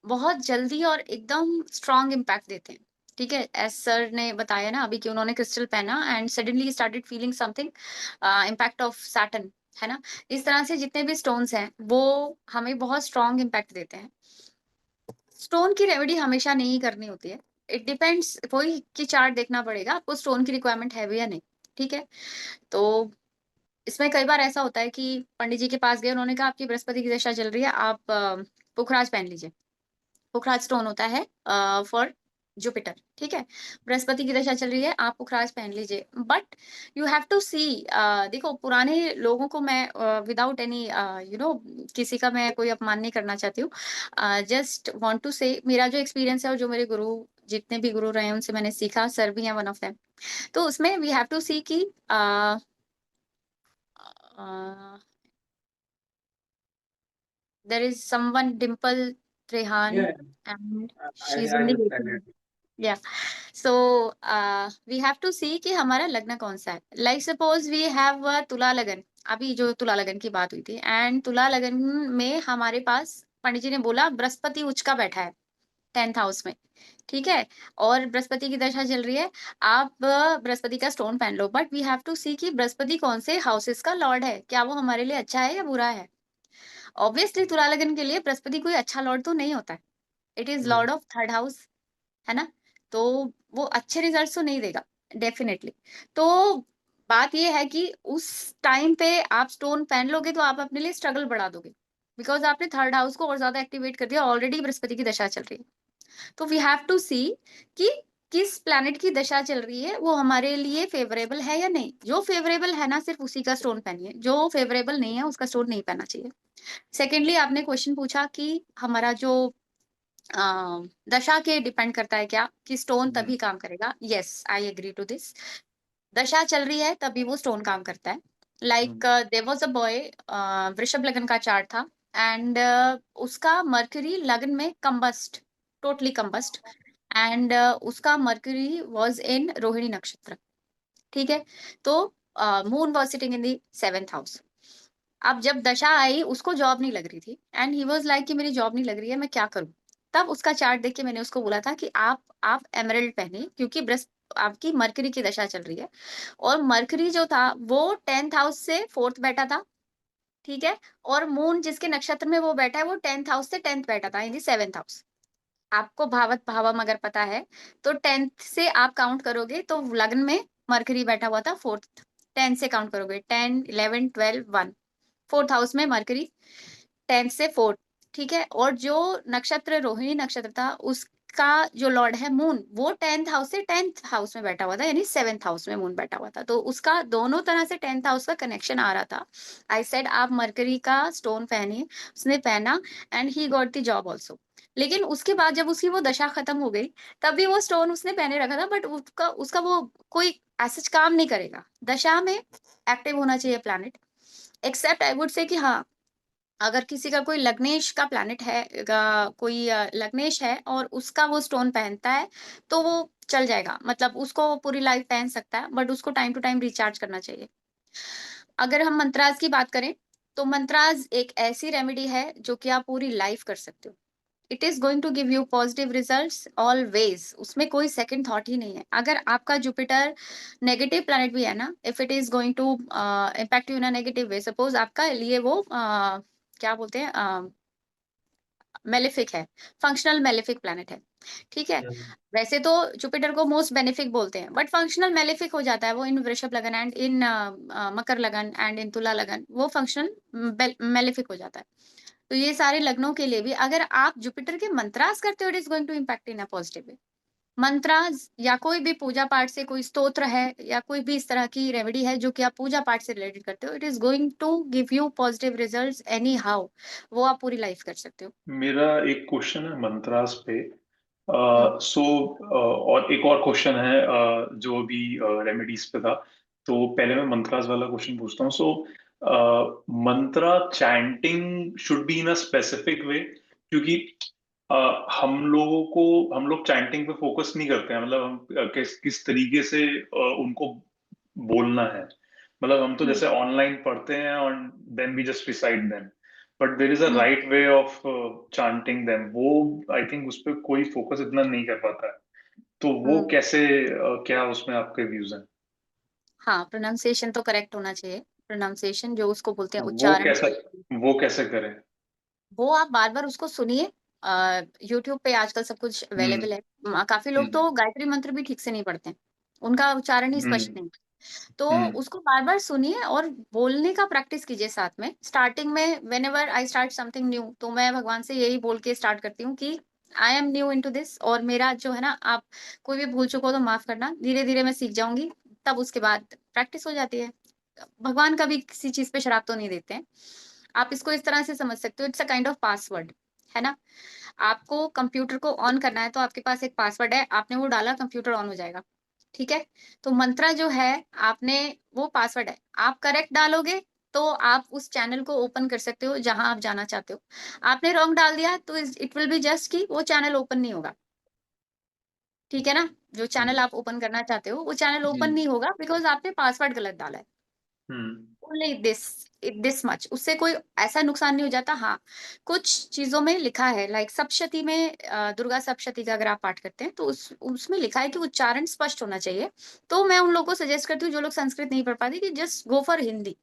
बहुत जल्दी और एकदम स्ट्रॉन्ग इम्पैक्ट देते हैं। ठीक है, एज सर ने बताया ना अभी कि उन्होंने क्रिस्टल पहना and suddenly started feeling something, impact of Saturn, है ना। इस तरह से जितने भी स्टोन्स हैं वो हमें बहुत स्ट्रॉन्ग इम्पैक्ट देते हैं। स्टोन की रेमेडी हमेशा नहीं करनी होती है, इट डिपेंड्स, वही की चार्ट देखना पड़ेगा आपको, स्टोन की रिक्वायरमेंट है भी या नहीं। ठीक है, तो इसमें कई बार ऐसा होता है कि पंडित जी के पास गए, उन्होंने कहा आपकी बृहस्पति की दशा चल रही है, आप पुखराज पहन लीजिए। पुखराज स्टोन होता है फॉर जुपिटर। ठीक है, बृहस्पति की दशा चल रही है, आप पुखराज पहन लीजिए, बट यू हैव टू सी। देखो, पुराने लोगों को मैं विदाउट एनी किसी का मैं कोई अपमान नहीं करना चाहती हूँ, जस्ट वांट टू से मेरा जो एक्सपीरियंस है और जो मेरे गुरु, जितने भी गुरु रहे हैं उनसे मैंने सीखा, सर भी हैं वन ऑफ देम। तो उसमें वी हैव टू सी कि there is someone, Dimple Trehan, Yeah, and I she's I in the just said waiting it. room. Yeah. So we have to see कि हमारा लग्न कौन सा है। Like suppose we have a तुला लगन, अभी जो तुला लगन की बात हुई थी, एंड तुला लगन में हमारे पास पंडित जी ने बोला बृहस्पति उच्च का बैठा है 10th हाउस में। ठीक है, और बृहस्पति की दशा चल रही है, आप बृहस्पति का स्टोन पहन लो, बट वी हैव टू सी कि बृहस्पति कौन से हाउसेस का लॉर्ड है, क्या वो हमारे लिए अच्छा है या बुरा है। ऑब्वियसली तुला लगन के लिए बृहस्पति कोई अच्छा लॉर्ड तो नहीं होता है, it is Lord of third house, है ना। तो वो अच्छे रिजल्ट तो नहीं देगा। डेफिनेटली। तो बात ये है कि उस टाइम पे आप स्टोन पहन लोगे तो आप अपने लिए स्ट्रगल बढ़ा दोगे, बिकॉज आपने थर्ड हाउस को और ज्यादा एक्टिवेट कर दिया, ऑलरेडी बृहस्पति की दशा चल रही है। तो वी हैव टू सी कि किस प्लैनेट की दशा चल रही है, वो हमारे लिए फेवरेबल है या नहीं। जो फेवरेबल है ना सिर्फ उसी का स्टोन पहनिए, जो फेवरेबल नहीं है उसका स्टोन नहीं पहनना चाहिए। सेकेंडली आपने क्वेश्चन पूछा कि हमारा जो दशा के डिपेंड करता है क्या कि स्टोन तभी काम करेगा। Yes, I agree to this. Dasha चल रही है तभी वो स्टोन काम करता है। Like there was a boy, वृषभ लग्न का चार्ट था, एंड उसका मरकरी लग्न में कंबस्ट, टोटली कंबस्ट, एंड उसका मरकरी वाज इन रोहिणी नक्षत्र। ठीक है, तो moon was sitting in the 7th house. अब जब दशा आई उसको जॉब नहीं लग रही थी, एंड ही वाज लाइक कि मेरी जॉब नहीं लग रही है, मैं क्या करूं। तब उसका चार्ट देख के मैंने उसको बोला था कि आप एमराल्ड पहनिए, क्योंकि आपकी मरकरी की दशा चल रही है, और मरकरी जो था वो 10th हाउस से 4th बैठा था। ठीक है, और मून जिसके नक्षत्र में वो बैठा है वो 10th हाउस से 10th बैठा था, इन दी 7th हाउस। आपको भावत भावम अगर पता है तो 10th से आप काउंट करोगे तो लग्न में मरकरी बैठा हुआ था 4th। 10 से काउंट करोगे, 10 11 12 1, 4th हाउस में मरकरी, 10 से 4। ठीक है, और जो नक्षत्र रोहिणी नक्षत्र था उसका जो लॉर्ड है मून, वो 10th हाउस से 10th हाउस में बैठा हुआ था, यानी 7th हाउस में मून बैठा हुआ था। तो उसका दोनों तरह से 10th हाउस का कनेक्शन आ रहा था। आई सेड आप मरकरी का स्टोन पहनिए, उसने पहना, and he got the job also. लेकिन उसके बाद जब उसकी वो दशा खत्म हो गई तब भी वो स्टोन उसने पहने रखा था, बट उसका उसका वो कोई ऐसा काम नहीं करेगा। दशा में एक्टिव होना चाहिए planet, accept I would say कि हाँ, अगर किसी का कोई लग्नेश का प्लैनेट है, कोई लग्नेश है और उसका वो स्टोन पहनता है तो वो चल जाएगा, मतलब उसको वो पूरी लाइफ पहन सकता है, बट उसको टाइम टू टाइम रिचार्ज करना चाहिए। अगर हम मंत्राज की बात करें तो मंत्राज एक ऐसी रेमेडी है जो कि आप पूरी लाइफ कर सकते हो। It is going to give you positive results always, उसमें कोई सेकंड थॉट ही नहीं है। अगर आपका जुपिटर नेगेटिव प्लैनेट भी है ना, if it is going to impact you in a negative way, suppose आपका लिए वो क्या बोलते हैं, मेलेफिक है, फंक्शनल मेलेफिक प्लैनेट है। ठीक है, वैसे तो जुपिटर को मोस्ट बेनिफिक बोलते हैं, बट फंक्शनल मेलेफिक हो जाता है वो इन वृषभ लगन एंड इन मकर लगन एंड इन तुला लगन, वो फंक्शनल मेलेफिक हो जाता है। तो ये सारे लग्नों के लिए भी अगर आप जुपिटर के मंत्रास करते हो, it is going to impact in a positive way. Mantras या कोई भी पूजा पाठ से कोई स्तोत्र है या कोई भी इस तरह की रेमेडी है जो कि आप पूजा पाठ से रिलेटेड करते हो, it is going to give you positive results anyhow, वो आप पूरी लाइफ कर सकते हो। मेरा एक क्वेश्चन है मंत्रास पे। हम्म। सो और एक और क्वेश्चन है जो अभी रेमेडीज पे था। तो पहले मैं मंत्रास वाला क्वेश्चन पूछता हूँ। So mantra chanting should be in a specific way, क्योंकि हम लोग चैंटिंग पे फोकस नहीं करते हैं। मतलब हम किस तरीके से उनको बोलना है। मतलब हम तो हम्म। जैसे ऑनलाइन पढ़ते हैं और then we just recite them, but there is a hmm. Right way of chanting them. वो आई थिंक उस पर कोई फोकस इतना नहीं कर पाता है। तो वो हम्म। कैसे क्या उसमें आपके व्यूज हैं? हाँ, प्रोनाउंसिएशन तो करेक्ट होना चाहिए। प्रोनाउंसिएशन जो उसको बोलते हैं वो उच्चारण, कैसे वो कैसे करें? वो आप बार बार उसको सुनिए। यूट्यूब पे आजकल सब कुछ हम्म। अवेलेबल है। काफी लोग हम्म। तो गायत्री मंत्र भी ठीक से नहीं पढ़ते हैं, उनका उच्चारण ही स्पष्ट हम्म। नहीं। तो हम्म। उसको बार बार सुनिए और बोलने का प्रैक्टिस कीजिए साथ में। स्टार्टिंग में when ever I start something new, तो मैं भगवान से यही बोल के स्टार्ट करती हूँ कि I am new into this, और मेरा जो है ना, आप कोई भी भूल चुको तो माफ करना, धीरे धीरे मैं सीख जाऊंगी। तब उसके बाद प्रैक्टिस हो जाती है। भगवान कभी किसी चीज पे शराब तो नहीं देते हैं। आप इसको इस तरह से समझ सकते हो, it's a kind of password, है ना। आपको कंप्यूटर को ऑन करना है तो आपके पास एक पासवर्ड है, आपने वो डाला, कंप्यूटर ऑन हो जाएगा। ठीक है, तो मंत्रा जो है, आपने वो पासवर्ड है, आप करेक्ट डालोगे तो आप उस चैनल को ओपन कर सकते हो जहां आप जाना चाहते हो। आपने रॉन्ग डाल दिया तो इट विल बी जस्ट कि वो चैनल ओपन नहीं होगा। ठीक है ना, जो चैनल आप ओपन करना चाहते हो वो चैनल ओपन हम्म। नहीं होगा, बिकॉज आपने पासवर्ड गलत डाला है। हम्म। ओनली दिस मच, उससे कोई ऐसा नुकसान नहीं हो जाता। हाँ, कुछ चीजों में लिखा है, लाइक सप्तशती में, दुर्गा सप्तशती का अगर आप पाठ करते हैं तो उसमें लिखा है कि उच्चारण स्पष्ट होना चाहिए। तो मैं उन लोगों को सजेस्ट करती हूँ जो लोग संस्कृत नहीं पढ़ पाते कि जस्ट गो फॉर हिंदी,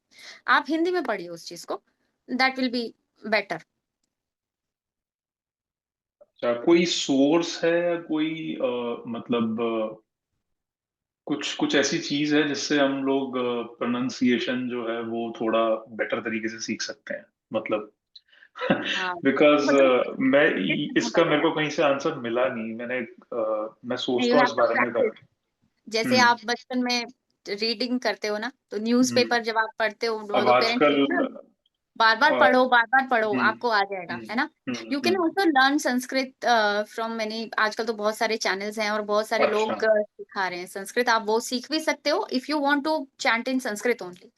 आप हिंदी में पढ़िए उस चीज को, दैट विल बी बेटर। अच्छा, कोई सोर्स है या कोई मतलब कुछ कुछ ऐसी चीज है जिससे हम लोग प्रोनाउंसिएशन जो है वो थोड़ा बेटर तरीके से सीख सकते हैं, मतलब हाँ बिकॉज मतलब मैं करना इसका मेरे पड़ेगा, को कहीं से आंसर मिला नहीं। मैं यू सोचता हूँ हैव इस टू बारे में प्रैक्टिस। काफी। जैसे हम्म। आप बचपन में रीडिंग करते हो ना, तो हम्म। न्यूज़पेपर जब आप पढ़ते हो अब तो पेरेंट्स आजकल कहते हैं ना, बार बार अ, पढ़ो, बार बार पढ़ो, हम्म। आपको आ जाएगा, हम्म। है ना। Hmm. You can also learn Sanskrit from many, आजकल तो बहुत सारे चैनल्स हैं और बहुत सारे अच्छा। लोग सिखा रहे हैं संस्कृत, आप वो सीख भी सकते हो if you want to chant in Sanskrit only.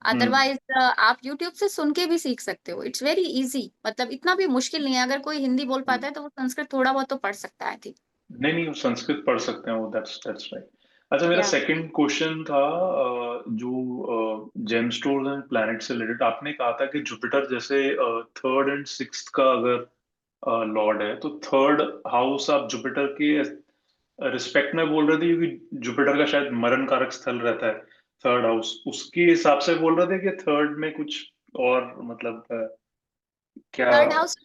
Hmm. Otherwise आप यूट्यूब से सुन के भी सीख सकते हो, इट्स वेरी इजी, मतलब इतना भी मुश्किल नहीं है। अगर कोई हिंदी बोल हम्म। पाता है तो वो संस्कृत थोड़ा बहुत तो पढ़ सकता है, थी। नहीं नहीं, वो संस्कृत पढ़ सकते हैं वो, दैट्स राइट। अच्छा, मेरा या सेकंड क्वेश्चन था जो जेम स्टोर्स एंड प्लैनेट से रिलेटेड। आपने कहा था कि जुपिटर जैसे थर्ड एंड सिक्स्थ का अगर लॉर्ड है, तो थर्ड हाउस आप जुपिटर के रिस्पेक्ट में बोल रहे थे, क्योंकि जुपिटर का शायद मरण कारक स्थल रहता है थर्ड हाउस, उसके हिसाब से बोल रहे थे कि थर्ड में कुछ और, मतलब क्या? थर्ड हाउस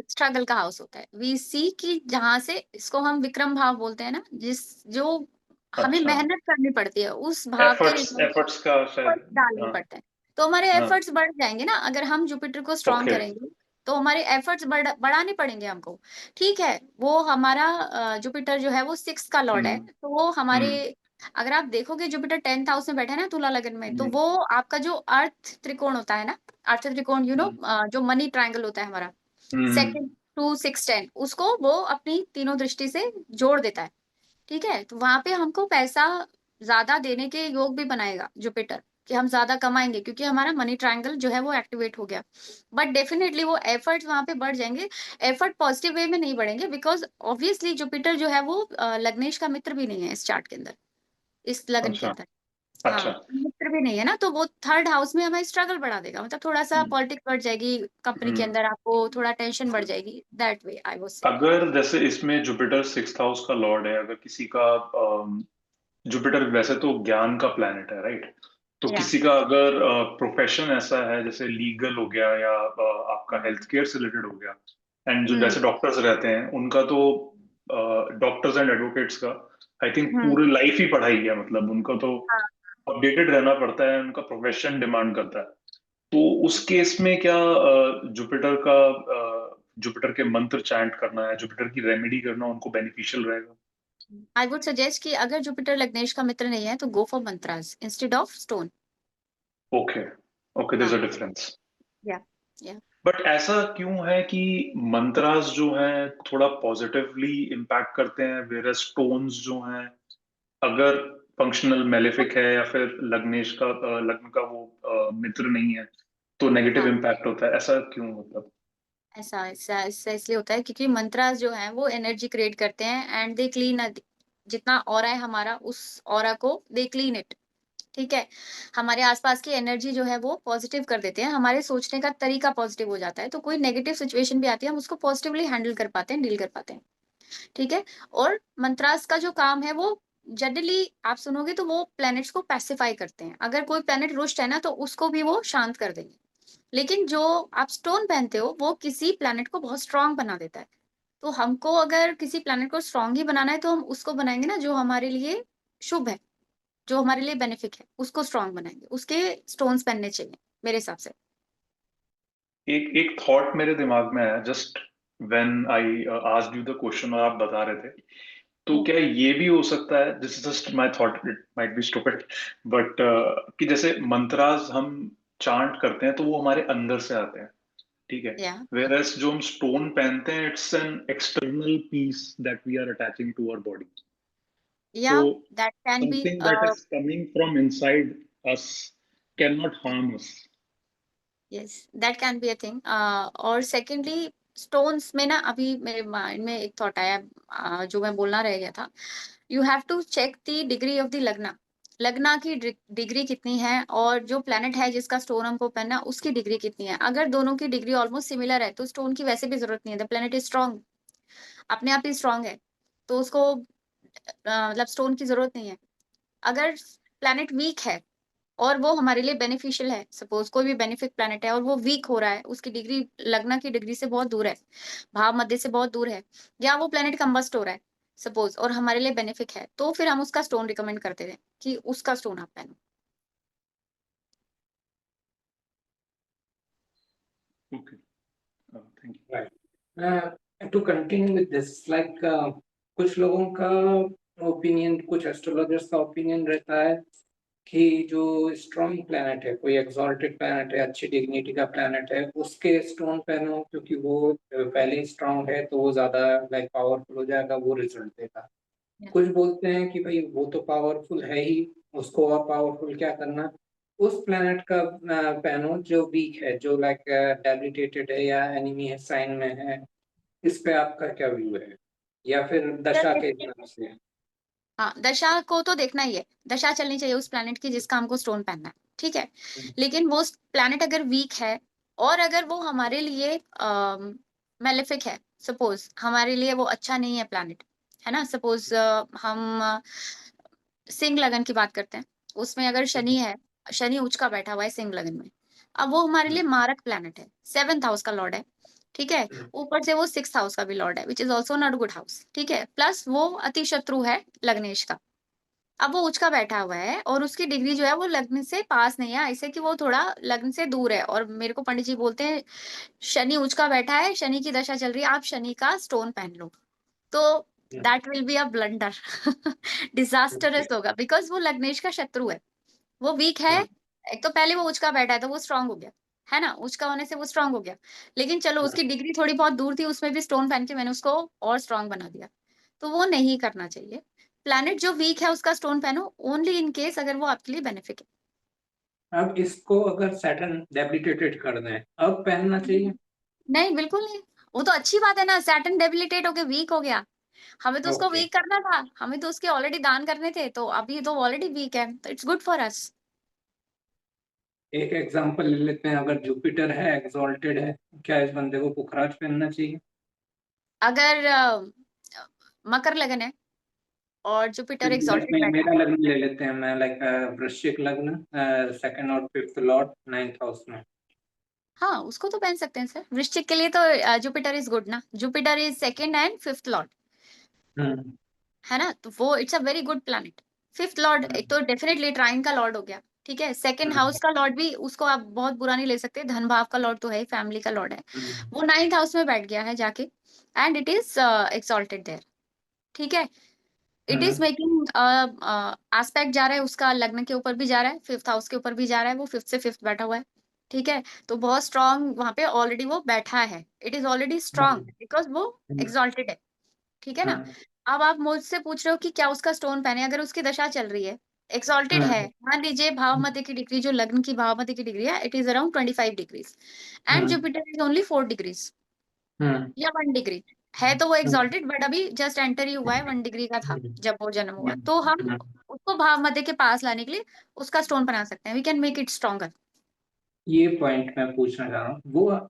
स्ट्रगल का हाउस होता है, वी सी की, जहां से इसको हम विक्रम भाव बोलते हैं ना, जिस जो हमें अच्छा, मेहनत करनी पड़ती है, उस भाव के एफर्ट्स रिजल्ट एफर्ट्स का एफर्ट्स शायद। डालने हाँ। पड़ते हैं। तो हमारे हाँ। एफर्ट्स बढ़ जाएंगे ना, अगर हम जुपिटर को स्ट्रांग ओके। करेंगे तो हमारे एफर्ट्स बढ़ाने पड़ेंगे हमको। ठीक है, वो हमारा जुपिटर जो है वो सिक्स का लॉर्ड है, हम्म। तो वो हमारे, हम्म। अगर आप देखोगे जुपिटर 10th हाउस में बैठा है ना तुला लगन में, तो हम्म। वो आपका जो अर्थ त्रिकोण होता है ना, अर्थ त्रिकोण जो मनी ट्रायंगल होता है हमारा, हम्म। सेकंड 2 6 10, उसको वो अपनी तीनों दृष्टि से जोड़ देता है। ठीक है, तो वहां पे हमको पैसा ज्यादा देने के योग भी बनाएगा जुपिटर, कि हम ज्यादा कमाएंगे क्योंकि हमारा मनी ट्रायंगल जो है वो एक्टिवेट हो गया। बट डेफिनेटली वो एफर्ट्स वहां पे बढ़ जाएंगे। एफर्ट पॉजिटिव वे में नहीं बढ़ेंगे, बिकॉज ऑब्वियसली जुपिटर जो है वो लग्नेश का मित्र भी नहीं है इस चार्ट के अंदर, इस लगन के अच्छा। अंदर। अच्छा। हाँ, मित्र भी नहीं है ना, तो वो थर्ड हाउस में हमें स्ट्रगल बढ़ा देगा, मतलब थोड़ा सा हम्म। पॉलिटिक्स बढ़ जाएगी कंपनी के हम्म। अंदर, आपको थोड़ा टेंशन बढ़ जाएगी, दैट वे आई वाज से। अगर जैसे इसमें जुपिटर सिक्स्थ हाउस का लॉर्ड है, अगर किसी का जुपिटर वैसे तो ज्ञान का प्लैनेट है, राइट? तो या किसी का अगर प्रोफेशन ऐसा है, जैसे लीगल हो गया या आपका हेल्थ केयर से रिलेटेड हो गया, एंड जो हम्म जैसे डॉक्टर्स रहते हैं उनका तो, डॉक्टर्स एंड एडवोकेट्स का आई थिंक हम्म पूरी लाइफ ही पढ़ाई है, मतलब उनको तो हाँ, अपडेटेड रहना पड़ता है, उनका प्रोफेशन डिमांड करता है। तो उस केस में क्या जुपिटर का जुपिटर के मंत्र चैंट करना है, जुपिटर की रेमेडी करना उनको बेनिफिशियल रहेगा? आई वुड सजेस्ट कि अगर जुपिटर लग्नेश का मित्र नहीं है तो go for mantras instead of stone. Okay. Okay, there is a हाँ, डिफरेंस। या या बट ऐसा क्यों है कि मंत्रास जो हैं थोड़ा पॉजिटिवली इम्पैक्ट करते हैं, वेरस स्टोन्स जो हैं, अगर फंक्शनल मेलेफिक है या फिर लग्न का वो मित्र नहीं है, तो नेगेटिव हाँ, इम्पैक्ट होता है? ऐसा क्यों, मतलब? ऐसा ऐसा ऐसा इसलिए होता है क्योंकि मंत्रास जो है वो एनर्जी क्रिएट करते हैं एंड दे क्लीन, जितना ऑरा है हमारा उस ऑरा को दे क्लीन इट। ठीक है, हमारे आसपास की एनर्जी जो है वो पॉजिटिव कर देते हैं, हमारे सोचने का तरीका पॉजिटिव हो जाता है, तो कोई नेगेटिव सिचुएशन भी आती है हम उसको पॉजिटिवली हैंडल कर पाते हैं, डील कर पाते हैं। ठीक है, और मंत्रास का जो काम है वो जनरली आप सुनोगे तो वो प्लैनेट्स को पैसिफाई करते हैं, अगर कोई प्लैनेट रुष्ट है ना तो उसको भी वो शांत कर देंगे। लेकिन जो आप स्टोन पहनते हो वो किसी प्लैनेट को बहुत स्ट्रांग बना देता है। तो हमको अगर किसी प्लैनेट को स्ट्रांग ही बनाना है तो हम उसको बनाएंगे ना जो हमारे लिए शुभ है, जो हमारे लिए बेनिफिक है, उसको स्ट्रांग बनाएंगे, उसके स्टोन्स पहनने चाहिए मेरे हिसाब से। एक एक थॉट मेरे दिमाग में आया just when I asked you the question और आप बता रहे थे। तो क्या ये भी हो सकता है, this is just my thought, it might be stupid, but कि जैसे मंत्रास हम चांट करते हैं तो वो हमारे अंदर से आते हैं, ठीक है? या वेरएस जो हम स्टोन पहनते हैं, it's an external piece that we are attaching to our body. या So that can be, something that is coming from inside us cannot harm us. Yes that can be a thing. और secondly stones में ना अभी मेरे mind में एक thought आया, जो मैं बोलना रह गया था। You have to check the degree of the lagna, लग्ना की डिग्री कितनी है और जो प्लेनेट है जिसका स्टोन हमको पहनना उसकी डिग्री कितनी है। अगर दोनों की डिग्री ऑलमोस्ट सिमिलर है तो स्टोन की वैसे भी जरूरत नहीं है, द प्लेनेट इज स्ट्रांग, अपने आप ही स्ट्रांग है, तो उसको मतलब स्टोन की जरूरत नहीं है। अगर प्लेनेट वीक है और वो हमारे लिए बेनिफिशियल है, सपोज कोई भी बेनिफिक प्लेनेट है और वो वीक हो रहा है, उसकी डिग्री लग्ना की डिग्री से बहुत दूर है, भाव मध्य से बहुत दूर है, या वो प्लेनेट कंबस्ट हो रहा है, सपोज, और हमारे लिए बेनिफिक है, तो फिर हम उसका स्टोन रिकमेंड करते हैं कि उसका स्टोन आप पहनो। Okay, thank you. Right. To continue with this, like कुछ लोगों का ओपिनियन, कुछ एस्ट्रोलॉजर्स का ओपिनियन रहता है कि जो स्ट्रॉन्ग प्लैनेट है, कोई एक्सॉल्टेड प्लैनेट है, अच्छी डिग्निटी का प्लैनेट है, उसके स्टोन पहनो, क्योंकि वो पहले ही स्ट्रॉन्ग है तो वो ज्यादा लाइक पावरफुल हो जाएगा, वो रिजल्ट देगा। Yeah. कुछ बोलते हैं कि भाई वो तो पावरफुल है ही, उसको और पावरफुल क्या करना, उस प्लैनेट का पहनो जो वीक है, जो लाइक डेबिलिटेटेड है या एनिमी है, साइन में है। इस पे आपका क्या व्यू है, या फिर दशा के हिसाब से? हाँ, दशा को तो देखना ही है, दशा चलनी चाहिए उस प्लैनेट की जिसका हमको स्टोन पहनना है, ठीक है। लेकिन वो प्लैनेट अगर वीक है और अगर वो हमारे लिए मेलेफिक है, सपोज हमारे लिए वो अच्छा नहीं है प्लैनेट, है ना। सपोज हम सिंह लगन की बात करते हैं, उसमें अगर शनि है, शनि उच्च का बैठा हुआ है सिंह लगन में, अब वो हमारे लिए मारक प्लैनेट है, 7th हाउस का लॉर्ड है, ठीक है। ऊपर से वो 6th हाउस का भी लॉर्ड है, which is also not good house, ठीक है। प्लस वो अति शत्रु है लग्नेश का। अब वो उच्च का बैठा हुआ है और उसकी डिग्री जो है वो लग्न से पास नहीं है, ऐसे कि वो थोड़ा लग्न से दूर है। और मेरे को पंडित जी बोलते हैं शनि उच्च का बैठा है, शनि की दशा चल रही है, आप शनि का स्टोन पहन लो, तो that will be a blunder, disastrous होगा, बिकॉज वो लग्नेश का शत्रु है, वो वीक है। एक तो पहले वो उच्च का बैठा है तो वो स्ट्रांग हो गया, है ना, उच्च का होने से वो स्ट्रांग हो गया। लेकिन चलो उसकी डिग्री थोड़ी बहुत दूर थी, उसमें भी स्टोन पहन के मैंने उसको और स्ट्रांग बना दिया, तो वो नहीं करना चाहिए। प्लैनेट जो वीक है उसका स्टोन पहनो ओनली इन केस अगर वो आपके लिए बेनिफिट है। अब इसको अगर सैटर्न डेबिलिटेटेड करना है, अब पहनना चाहिए? नहीं, बिल्कुल नहीं। वो तो अच्छी बात है ना, सैटर्न डेबिलिटेट होके वीक हो गया, हमें तो उसको ओके, वीक करना था, हमें तो उसके ऑलरेडी दान करने थे, तो अभी तो ऑलरेडी वीक है, तो इट्स गुड फॉर अस। एक एग्जांपल ले लेते हैं, अगर जुपिटर है, एक्सॉल्टेड है, क्या इस बंदे को पुखराज पहनना चाहिए? अगर मकर लगन है और जुपिटर एक्सॉल्टेड बैठा मेरा है। लग्न ले लेते हैं, मैं लाइक वृश्चिक लग्न, 2nd और 5th लॉर्ड 9th हाउस में। हाँ, उसको तो पहन सकते हैं सर, वृश्चिक के लिए तो जुपिटर इज गुड ना, Jupiter is 2nd and 5th lord, hmm, है ना, तो वो it's a very good planet. 5th lord एक तो डेफिनेटली ट्राइन का लॉर्ड हो गया, ठीक है। 2nd हाउस का लॉर्ड भी उसको आप बहुत बुरा नहीं ले सकते, धन भाव का लॉर्ड तो है, फैमिली का लॉर्ड है, वो 9th हाउस में बैठ गया है जाके, and it is exalted there, ठीक है। इट इज मेकिंग एस्पेक्ट जा रहा है उसका, लग्न के ऊपर भी जा रहा है, 5th हाउस के ऊपर भी जा रहा है, वो 5th से 5th बैठा हुआ है, ठीक है। तो बहुत स्ट्रांग वहां पे ऑलरेडी वो बैठा है, it is already strong because वो एक्सॉल्टेड है, ठीक है ना। अब आप मुझसे पूछ रहे हो कि क्या उसका स्टोन पहने, अगर उसकी दशा चल रही है, एक्सॉल्टेड है, मान लीजिए भाव मध्य की डिग्री, जो लग्न की भाव मध्य की डिग्री है, it is around 25 degrees and Jupiter is only 4 degrees या 1 डिग्री, है तो वो एक्सॉल्टेड, बट अभी जस्ट एंटर ही हुआ है, 1 डिग्री का था जब वो जन्म हुआ, तो हम उसको भाव मध्य के पास लाने के लिए उसका स्टोन बना सकते हैं, we can make it stronger. ये पॉइंट मैं पूछना चाह रहा हूँ, वो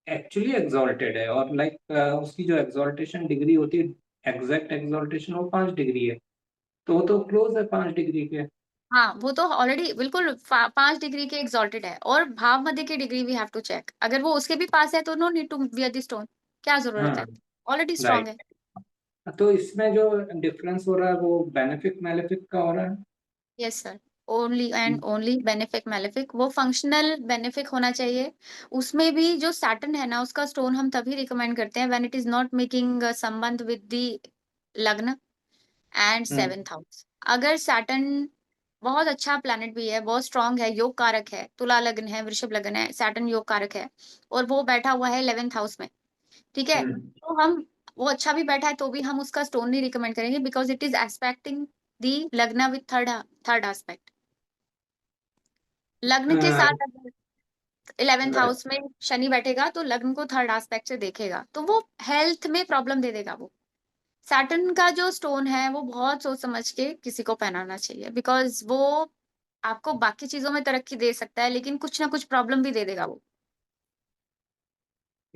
एक्चुअली एक्सॉल्टेड है और लाइक उसकी जो एक्सॉल्टेशन डिग्री होती है, एग्जैक्ट एक्सॉल्टेशन वो 5 डिग्री है, तो वो तो क्लोज है 5 डिग्री के। हाँ, वो तो ऑलरेडी बिल्कुल 5 डिग्री के एक्सॉल्टेड है, और भाव मध्य की degree we have to check, अगर वो उसके भी पास है तो no need to wear the stone, क्या जरूरत है, हाँ, ऑलरेडी स्ट्रांग है। राइट। तो इसमें जो डिफरेंस हो रहा है वो बेनिफिक मैलेफिक का हो रहा है? Yes sir, only and only benefic malefic, वो फंक्शनल बेनिफिक होना चाहिए। उसमें भी जो सैटर्न है ना, उसका स्टोन हम तभी रिकमेंड करते हैं when it is not making संबंध विद द लग्न एंड 7th हाउस। अगर सैटर्न बहुत अच्छा प्लैनेट भी है, बहुत स्ट्रांग है, योग कारक है, तुला लग्न है, वृषभ लग्न है, सैटर्न योग कारक है, और वो बैठा हुआ है 11th हाउस में, ठीक है, तो हम, वो अच्छा भी बैठा है तो भी हम उसका स्टोन नहीं रिकमेंड करेंगे, बिकॉज इट इज एस्पेक्टिंग दी लग्न विथ थर्ड थर्ड एस्पेक्ट। लग्न के साथ अगर 11th हाउस में शनि बैठेगा तो लग्न को थर्ड एस्पेक्ट से देखेगा, तो वो हेल्थ में प्रॉब्लम दे देगा। वो सैटर्न का जो स्टोन है वो बहुत सोच समझ के किसी को पहनाना चाहिए, बिकॉज वो आपको बाकी चीजों में तरक्की दे सकता है, लेकिन कुछ ना कुछ प्रॉब्लम भी दे देगा वो।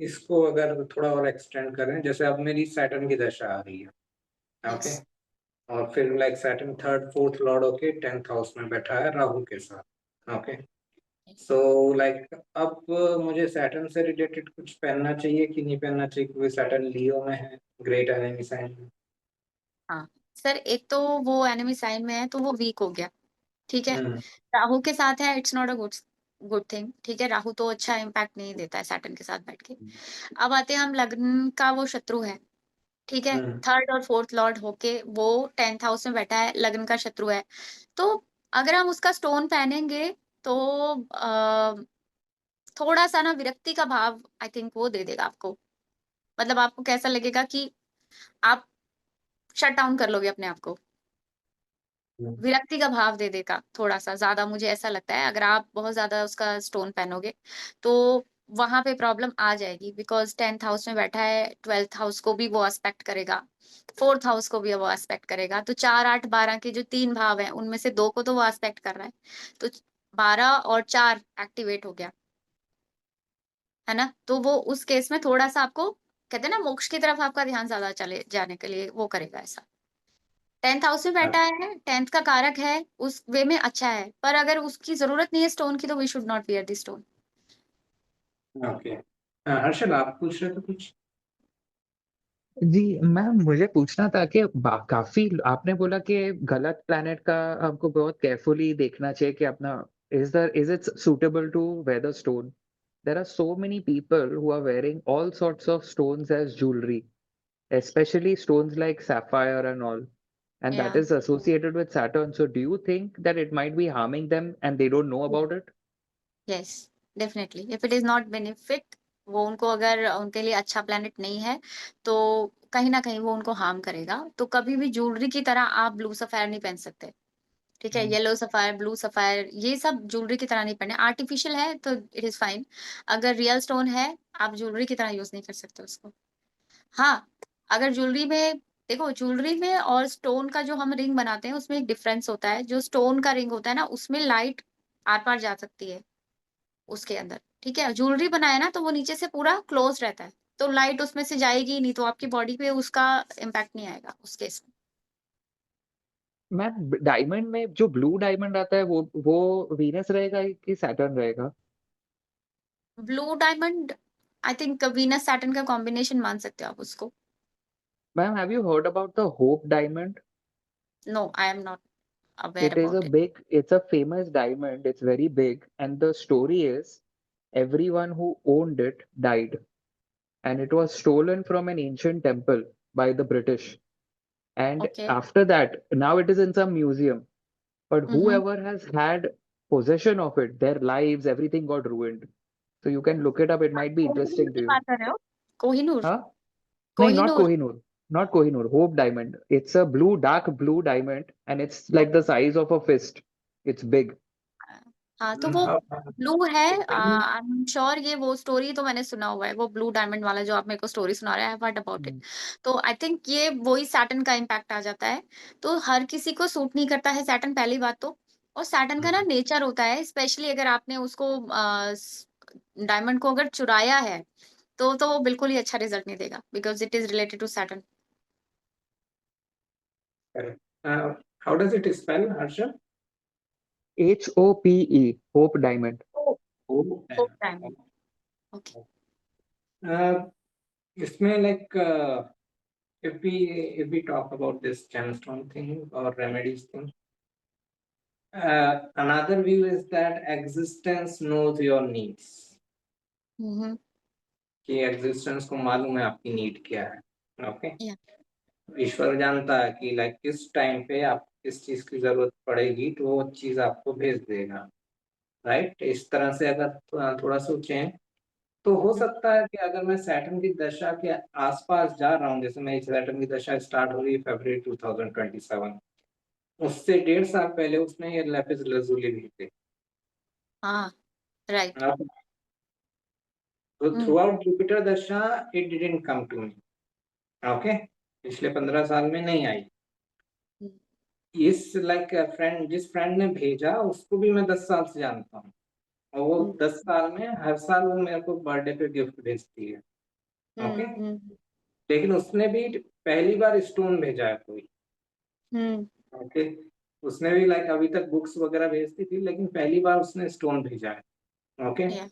इसको अगर थोड़ा और एक्सटेंड करें, जैसे अब मेरी सैटर्न की दशा आ रही है, यस। ओके, और फिर like Saturn 3rd 4th Lord होके 10th हाउस में बैठा है राहु के साथ, ओके। सो लाइक अब मुझे सैटर्न से रिलेटेड कुछ पहनना चाहिए कि नहीं पहनना चाहिए, क्योंकि सैटर्न लियो में है, ग्रेट एनिमी साइन में। हाँ सर, एक तो वो एनिमी साइन में है तो वो वीक हो गया, ठीक है। हम्म, राहु के साथ है, it's not a good thing, ठीक है। राहु तो अच्छा इम्पैक्ट नहीं देता है सैटर्न के साथ बैठ के। अब आते हैं हम लग्न का, वो शत्रु है, ठीक है। हम्म, थर्ड और फोर्थ लॉर्ड होके वो 10th हाउस में बैठा है, लग्न का शत्रु है। तो अगर हम उसका स्टोन पहनेंगे तो थोड़ा सा ना विरक्ति का भाव आई थिंक वो दे देगा आपको। मतलब आपको कैसा लगेगा कि आप शट डाउन कर लोगे अपने आप को, हम्म, विरक्ति का भाव दे देगा थोड़ा सा ज्यादा, मुझे ऐसा लगता है। अगर आप बहुत ज्यादा उसका स्टोन पहनोगे तो वहां पे प्रॉब्लम आ जाएगी, बिकॉज 10th हाउस में बैठा है, 12th हाउस को भी वो एस्पेक्ट करेगा, 4th हाउस को भी वो एस्पेक्ट करेगा। तो 4, 8, 12 के जो 3 भाव हैं उनमें से 2 को तो वो एस्पेक्ट कर रहा है, तो 12 और 4 एक्टिवेट हो गया, है ना। तो वो उस केस में थोड़ा सा आपको, कहते हैं ना, मोक्ष की तरफ आपका ध्यान ज्यादा चले जाने के लिए वो करेगा ऐसा। 10th हाउस में बैठा है, 10th का कारक है, उस वे में अच्छा है, पर अगर उसकी जरूरत नहीं है स्टोन की तो we should not wear the stone. Okay. Harshal, आप पूछ रहे थे कुछ? जी मैम, मुझे पूछना था कि काफी आपने बोला कि गलत प्लैनेट का हमको बहुत केयरफुली देखना चाहिए कि अपना is it suitable to wear the stone. There are so many people who are wearing all sorts of stones as jewelry, especially stones like sapphire and all, and that या is associated with Saturn. So do you think that it might be harming them and they don't know about it? Yes, definitely if it is not benefit, वो उनको अगर उनके लिए अच्छा planet नहीं है तो कहीं ना कहीं वो उनको हार्म करेगा। तो कभी भी ज्वेलरी की तरह आप ब्लू सफायर नहीं पहन सकते, ठीक है। येलो सफायर, ब्लू सफायर, ये सब ज्वेलरी की तरह नहीं पहने। आर्टिफिशियल है तो इट इज फाइन, अगर रियल स्टोन है आप ज्वेलरी की तरह यूज नहीं कर सकते उसको। हाँ, अगर ज्वेलरी में, देखो ज्वेलरी में और स्टोन का जो हम रिंग बनाते हैं उसमें एक डिफरेंस होता है। जो स्टोन का रिंग होता है ना, उसमें लाइट आर पार जा सकती है उसके अंदर, ठीक है। ज्वेलरी बनाया ना तो वो नीचे से पूरा क्लोज रहता है, तो लाइट उसमें से जाएगी नहीं, तो आपकी बॉडी पे उसका इम्पैक्ट नहीं आएगा उस केस में। मैम, डायमंड में जो ब्लू डायमंड आता है वो वीनस रहेगा कि सैटर्न रहेगा? Blue diamond, I think Venus Saturn का कॉम्बिनेशन मान सकते हो आप उसको। Ma'am, have you heard about the hope diamond? No, I am not aware about it. It's a famous diamond. It's very big. And the story is everyone who owned it died. And it was stolen from an ancient temple by the British. And okay. after that, now it is in some museum. But hmm, whoever has had possession of it, their lives, everything got ruined. So you can look it up. It might be Kohinoor interesting to की you. बात कर रहे हो? Kohinoor? Huh? No, not Kohinoor. Kohinoor. Not Kohinoor. Hope diamond. It's a blue, dark blue diamond, and it's like the size of a fist. It's big. हाँ, तो वो blue है। I am sure, ये वो स्टोरी तो मैंने सुना हुआ है, वो ब्लू डायमंड वाला जो आप मेरे को स्टोरी सुना रहे हैं, आई हर्ड अबाउट इट। तो आई थिंक ये वही सैटर्न का इम्पैक्ट आ जाता है। तो हर किसी को सूट नहीं करता है सैटर्न, पहली बात तो। और सैटर्न का ना नेचर होता है, स्पेशली अगर आपने उसको डायमंड को अगर चुराया है तो वो बिल्कुल ही अच्छा रिजल्ट नहीं देगा, because it is related to Saturn. Correct. How does it spell, Harsha? HOPE. Hope diamond. Oh, diamond, okay. इसमें like if we talk about this gemstone thing or remedies thing, another view is that existence knows your needs. कि existence को मालूम है आपकी need क्या है। Okay. Yeah. ईश्वर जानता है कि लाइक किस टाइम पे आप किस चीज की जरूरत पड़ेगी तो वो चीज आपको भेज देगा। राइट, इस तरह से अगर थोड़ा सोचें तो हो सकता है कि अगर मैं सैटर्न की दशा के आसपास जा रहा हूँ, जैसे मेरी सैटर्न की दशा स्टार्ट हो रही है फरवरी 2027, उससे 1.5 साल पहले उसने ये लैपिस लजुली भी थे। हाँ, राइट। तो throughout Jupiter dasha it didn't come to me. Okay, पिछले 15 साल में नहीं आई। इस लाइक फ्रेंड, जिस फ्रेंड ने भेजा उसको भी मैं 10 साल से जानता हूँ, और वो 10 साल में हर साल वो मेरे को बर्थडे पे गिफ्ट भेजती है। ओके, लेकिन उसने भी पहली बार स्टोन भेजा है कोई। ओके, उसने भी लाइक अभी तक बुक्स वगैरह भेजती थी, लेकिन पहली बार उसने स्टोन भेजा है। Okay, Yeah.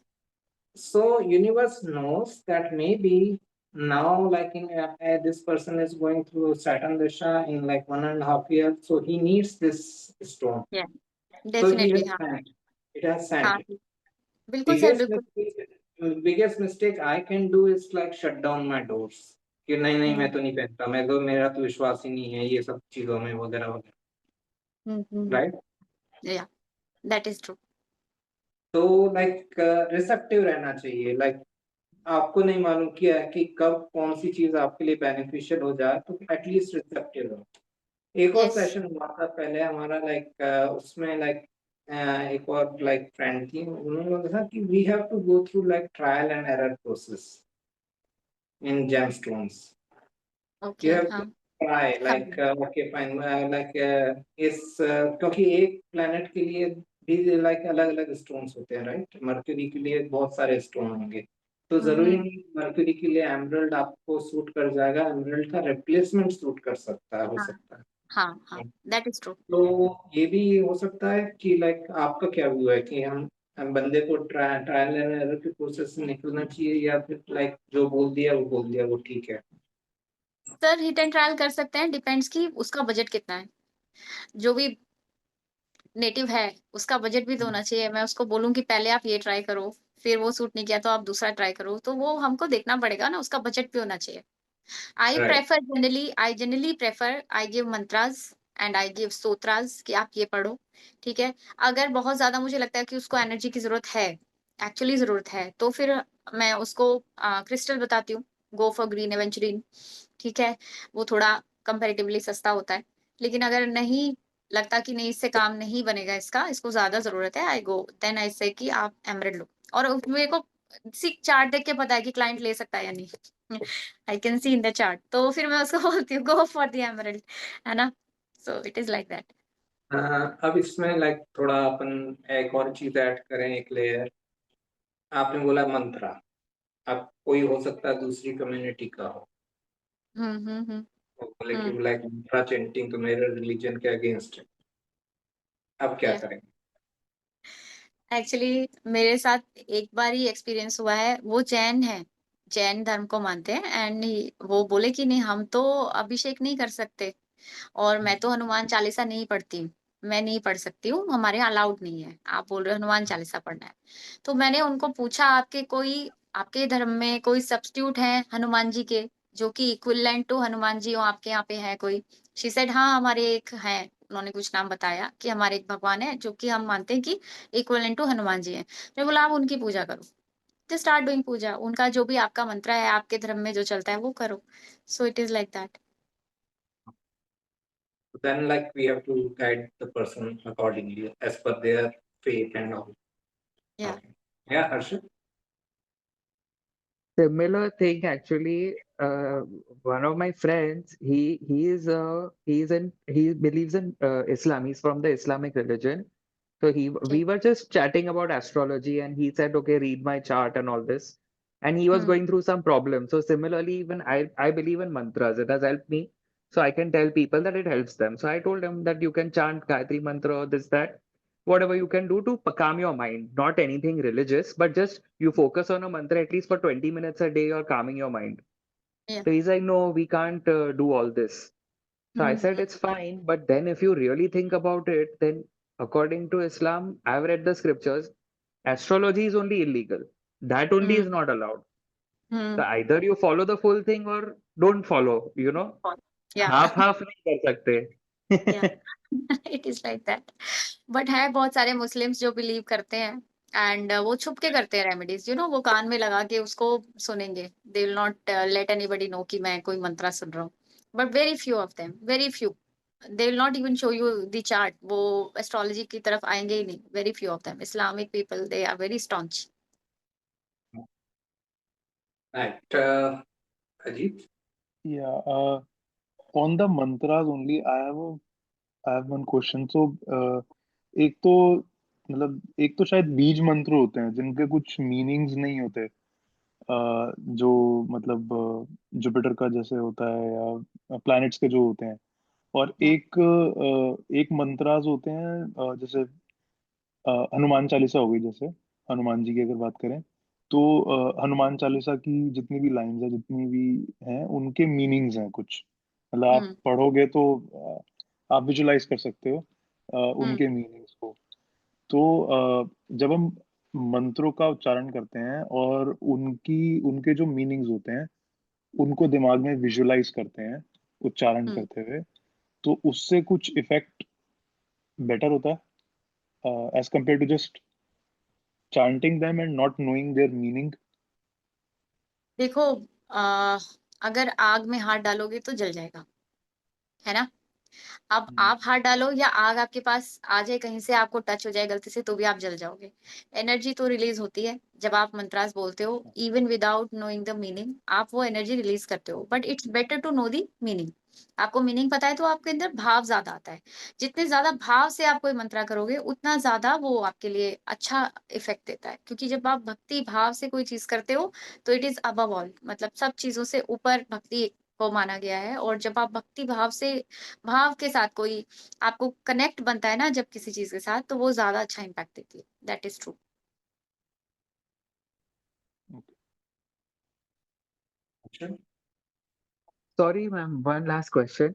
So universe knows that may be now like in this person is going through Saturn Dasha in like 1.5 years, so he needs this stone. Yeah, So he definitely has हाँ sent. It has sent हाँ it. बिल्कुल sir Biggest बिल्कुल mistake, biggest mistake I can do is like shut down my doors. कि नहीं नहीं मैं तो नहीं पहनता, मैं तो मेरा तो विश्वास ही नहीं है ये सब चीजों में वगैरह वगैरह, राइट? या दैट इज ट्रू तो लाइक रिसेप्टिव रहना चाहिए, लाइक आपको नहीं मालूम किया है कि कब कौन सी चीज आपके लिए बेनिफिशियल हो जाए, तो एटलीस्ट रिसेप्टिव रहो। एक और यस सेशन हुआ था पहले हमारा, लाइक उसमें लाइक एक और लाइक फ्रेंड थी, उन्होंने बोला था कि we have to go through like trial and error process in gemstones. Okay You have हाँ to try हाँ like okay fine like इस क्योंकि एक प्लेनेट के लिए भी लाइक अलग अलग स्टोन्स होते हैं, राइट? मर्क्यूरी के लिए बहुत सारे स्टोन होंगे, तो जरूरी नहीं मर्क्यूरी के लिए एमरल्ड आपको सूट कर जाएगा, एमरल्ड का रिप्लेसमेंट सूट कर सकता है, हो हाँ सकता है। हाँ हाँ दैट इज ट्रू तो ये भी हो सकता है कि लाइक आपका क्या व्यू है कि हम बंदे को ट्रायल एंड एरर के प्रोसेस से निकलना चाहिए, या फिर लाइक जो बोल दिया वो ठीक है? सर हिट एंड ट्रायल कर सकते हैं डिपेंड्स कि उसका बजट कितना है जो भी नेटिव है उसका बजट भी तो होना चाहिए मैं उसको बोलूँ कि पहले आप ये ट्राई करो फिर वो सूट नहीं किया तो आप दूसरा ट्राई करो तो वो हमको देखना पड़ेगा ना उसका बजट भी होना चाहिए right. I generally prefer I give mantras and I give sutras कि आप ये पढ़ो ठीक है अगर बहुत ज्यादा मुझे लगता है कि उसको एनर्जी की जरूरत है एक्चुअली जरूरत है तो फिर मैं उसको क्रिस्टल बताती हूँ गो फॉर ग्रीन एवेंचुरिन ठीक है वो थोड़ा कंपैरेटिवली सस्ता होता है लेकिन अगर नहीं लगता कि नहीं इससे काम नहीं बनेगा इसको ज्यादा जरूरत है आई गो देन आई से कि आप एमरेड लो और मेरे को चार्ट देख के पता है कि क्लाइंट ले सकता है या नहीं I can see in the chart तो फिर मैं उसको बोलती हूँ गो फॉर द एमरल्ड है ना सो इट इज लाइक दैट अब इसमें लाइक थोड़ा अपन एक और चीज ऐड करें, एक लेयर। आपने बोला मंत्रा, अब कोई हो सकता है दूसरी कम्युनिटी का हो, हम्म वो बोले कि हम्म लाइक मंत्रा चेंटिंग तो मेरे रिलीजन के अगेंस्ट है, अब क्या या करेंगे? एक्चुअली मेरे साथ एक बार ही एक्सपीरियंस हुआ है वो जैन है जैन धर्म को मानते हैं एंड वो बोले कि नहीं हम तो अभिषेक नहीं कर सकते और मैं तो हनुमान चालीसा नहीं पढ़ती मैं नहीं पढ़ सकती हूँ हमारे यहाँ अलाउड नहीं है आप बोल रहे हो हनुमान चालीसा पढ़ना है तो मैंने उनको पूछा आपके धर्म में कोई सब्स्टिट्यूट है हनुमान जी के जो कि इक्विवेलेंट टू हनुमान जी हो आपके यहाँ पे है कोई शी सेड हाँ हमारे एक है उन्होंने कुछ नाम बताया कि हमारे एक भगवान है जो कि हम मानते हैं कि इक्विवेलेंट टू हनुमान जी है मैंने बोला आप उनकी पूजा करो जस्ट स्टार्ट डूइंग पूजा उनका जो भी आपका मंत्र है आपके धर्म में जो चलता है वो करो सो it is like that Then like we have to guide the person accordingly as per their faith and all. या Okay. Yeah, Harshit? Similar thing actually. One of my friends, he believes in Islam. He's from the Islamic religion. So we were just chatting about astrology, and he said, "Okay, read my chart and all this." And he was Hmm. going through some problems. So similarly, even I believe in mantras. It has helped me. So I can tell people that it helps them. So I told him that you can chant Gayatri mantra or this that whatever you can do to calm your mind, not anything religious, but just you focus on a mantra at least for 20 minutes a day or calming your mind. Yeah. So he's like, no, we can't do all this. So I said, Mhm. it's fine. But then if you really think about it, then according to Islam, I've read the scriptures, astrology is only illegal. That only is Mm. not allowed. So Mm. either you follow the full thing or don't follow, you know? Yeah. Half नहीं कर Yeah. सकते. It is like that. But है बहुत सारे Muslims जो believe करते हैं and वो छुप के करते हैं रेमेडीज वो कान में लगा के उसको सुनेंगे they will not let anybody know कि मैं कोई मंत्रा सुन रहा हूँ but very few of them very few they will not even show you the chart वो एस्ट्रोलॉजी की तरफ आएंगे ही नहीं very few of them Islamic people they are very staunch Right. Ajit? Yeah, on the mantras only, I have one question. So, एक तो मतलब एक तो शायद बीज मंत्र होते हैं जिनके कुछ मीनिंग्स नहीं होते, जो मतलब जुपिटर का जैसे होता है या प्लैनेट्स के जो होते हैं, और एक मंत्रास होते हैं, जैसे हनुमान चालीसा हो गई, जैसे हनुमान जी की अगर बात करें, तो हनुमान चालीसा की जितनी भी लाइंस है, जितनी भी हैं, उनके मीनिंग्स हैं कुछ, मतलब आप पढ़ोगे तो आप विजुलाइज कर सकते हो उनके मीनिंग्स को। तो जब हम मंत्रों का उच्चारण करते हैं और उनके जो मीनिंग्स होते हैं उनको दिमाग में विजुलाइज करते हैं उच्चारण करते हुए, तो उससे कुछ इफेक्ट बेटर होता है as compare to just chanting them and not knowing their meaning. देखो, आ, अगर आग में हाथ डालोगे तो जल जाएगा, है ना। अब आप हाथ डालो या आग आपके पास आ जाए, कहीं से आपको टच हो जाए गलती से, तो भी आप जल जाओगे। एनर्जी तो रिलीज होती है जब आप मंत्रास बोलते हो, even without knowing the meaning आप वो एनर्जी रिलीज करते हो। But it's better to know the meaning. आपको मीनिंग पता है तो आपके अंदर भाव ज्यादा आता है। जितने ज्यादा भाव से आप कोई मंत्रा करोगे उतना ज्यादा वो आपके लिए अच्छा इफेक्ट देता है, क्योंकि जब आप भक्ति भाव से कोई चीज करते हो तो इट इज अबव ऑल, मतलब सब चीजों से ऊपर भक्ति को माना गया है। और जब आप भक्ति भाव से, भाव के साथ कोई आपको कनेक्ट बनता है ना जब किसी चीज के साथ, तो वो ज्यादा अच्छा इम्पैक्ट देती है। That is true. अच्छा, sorry ma'am, one last question.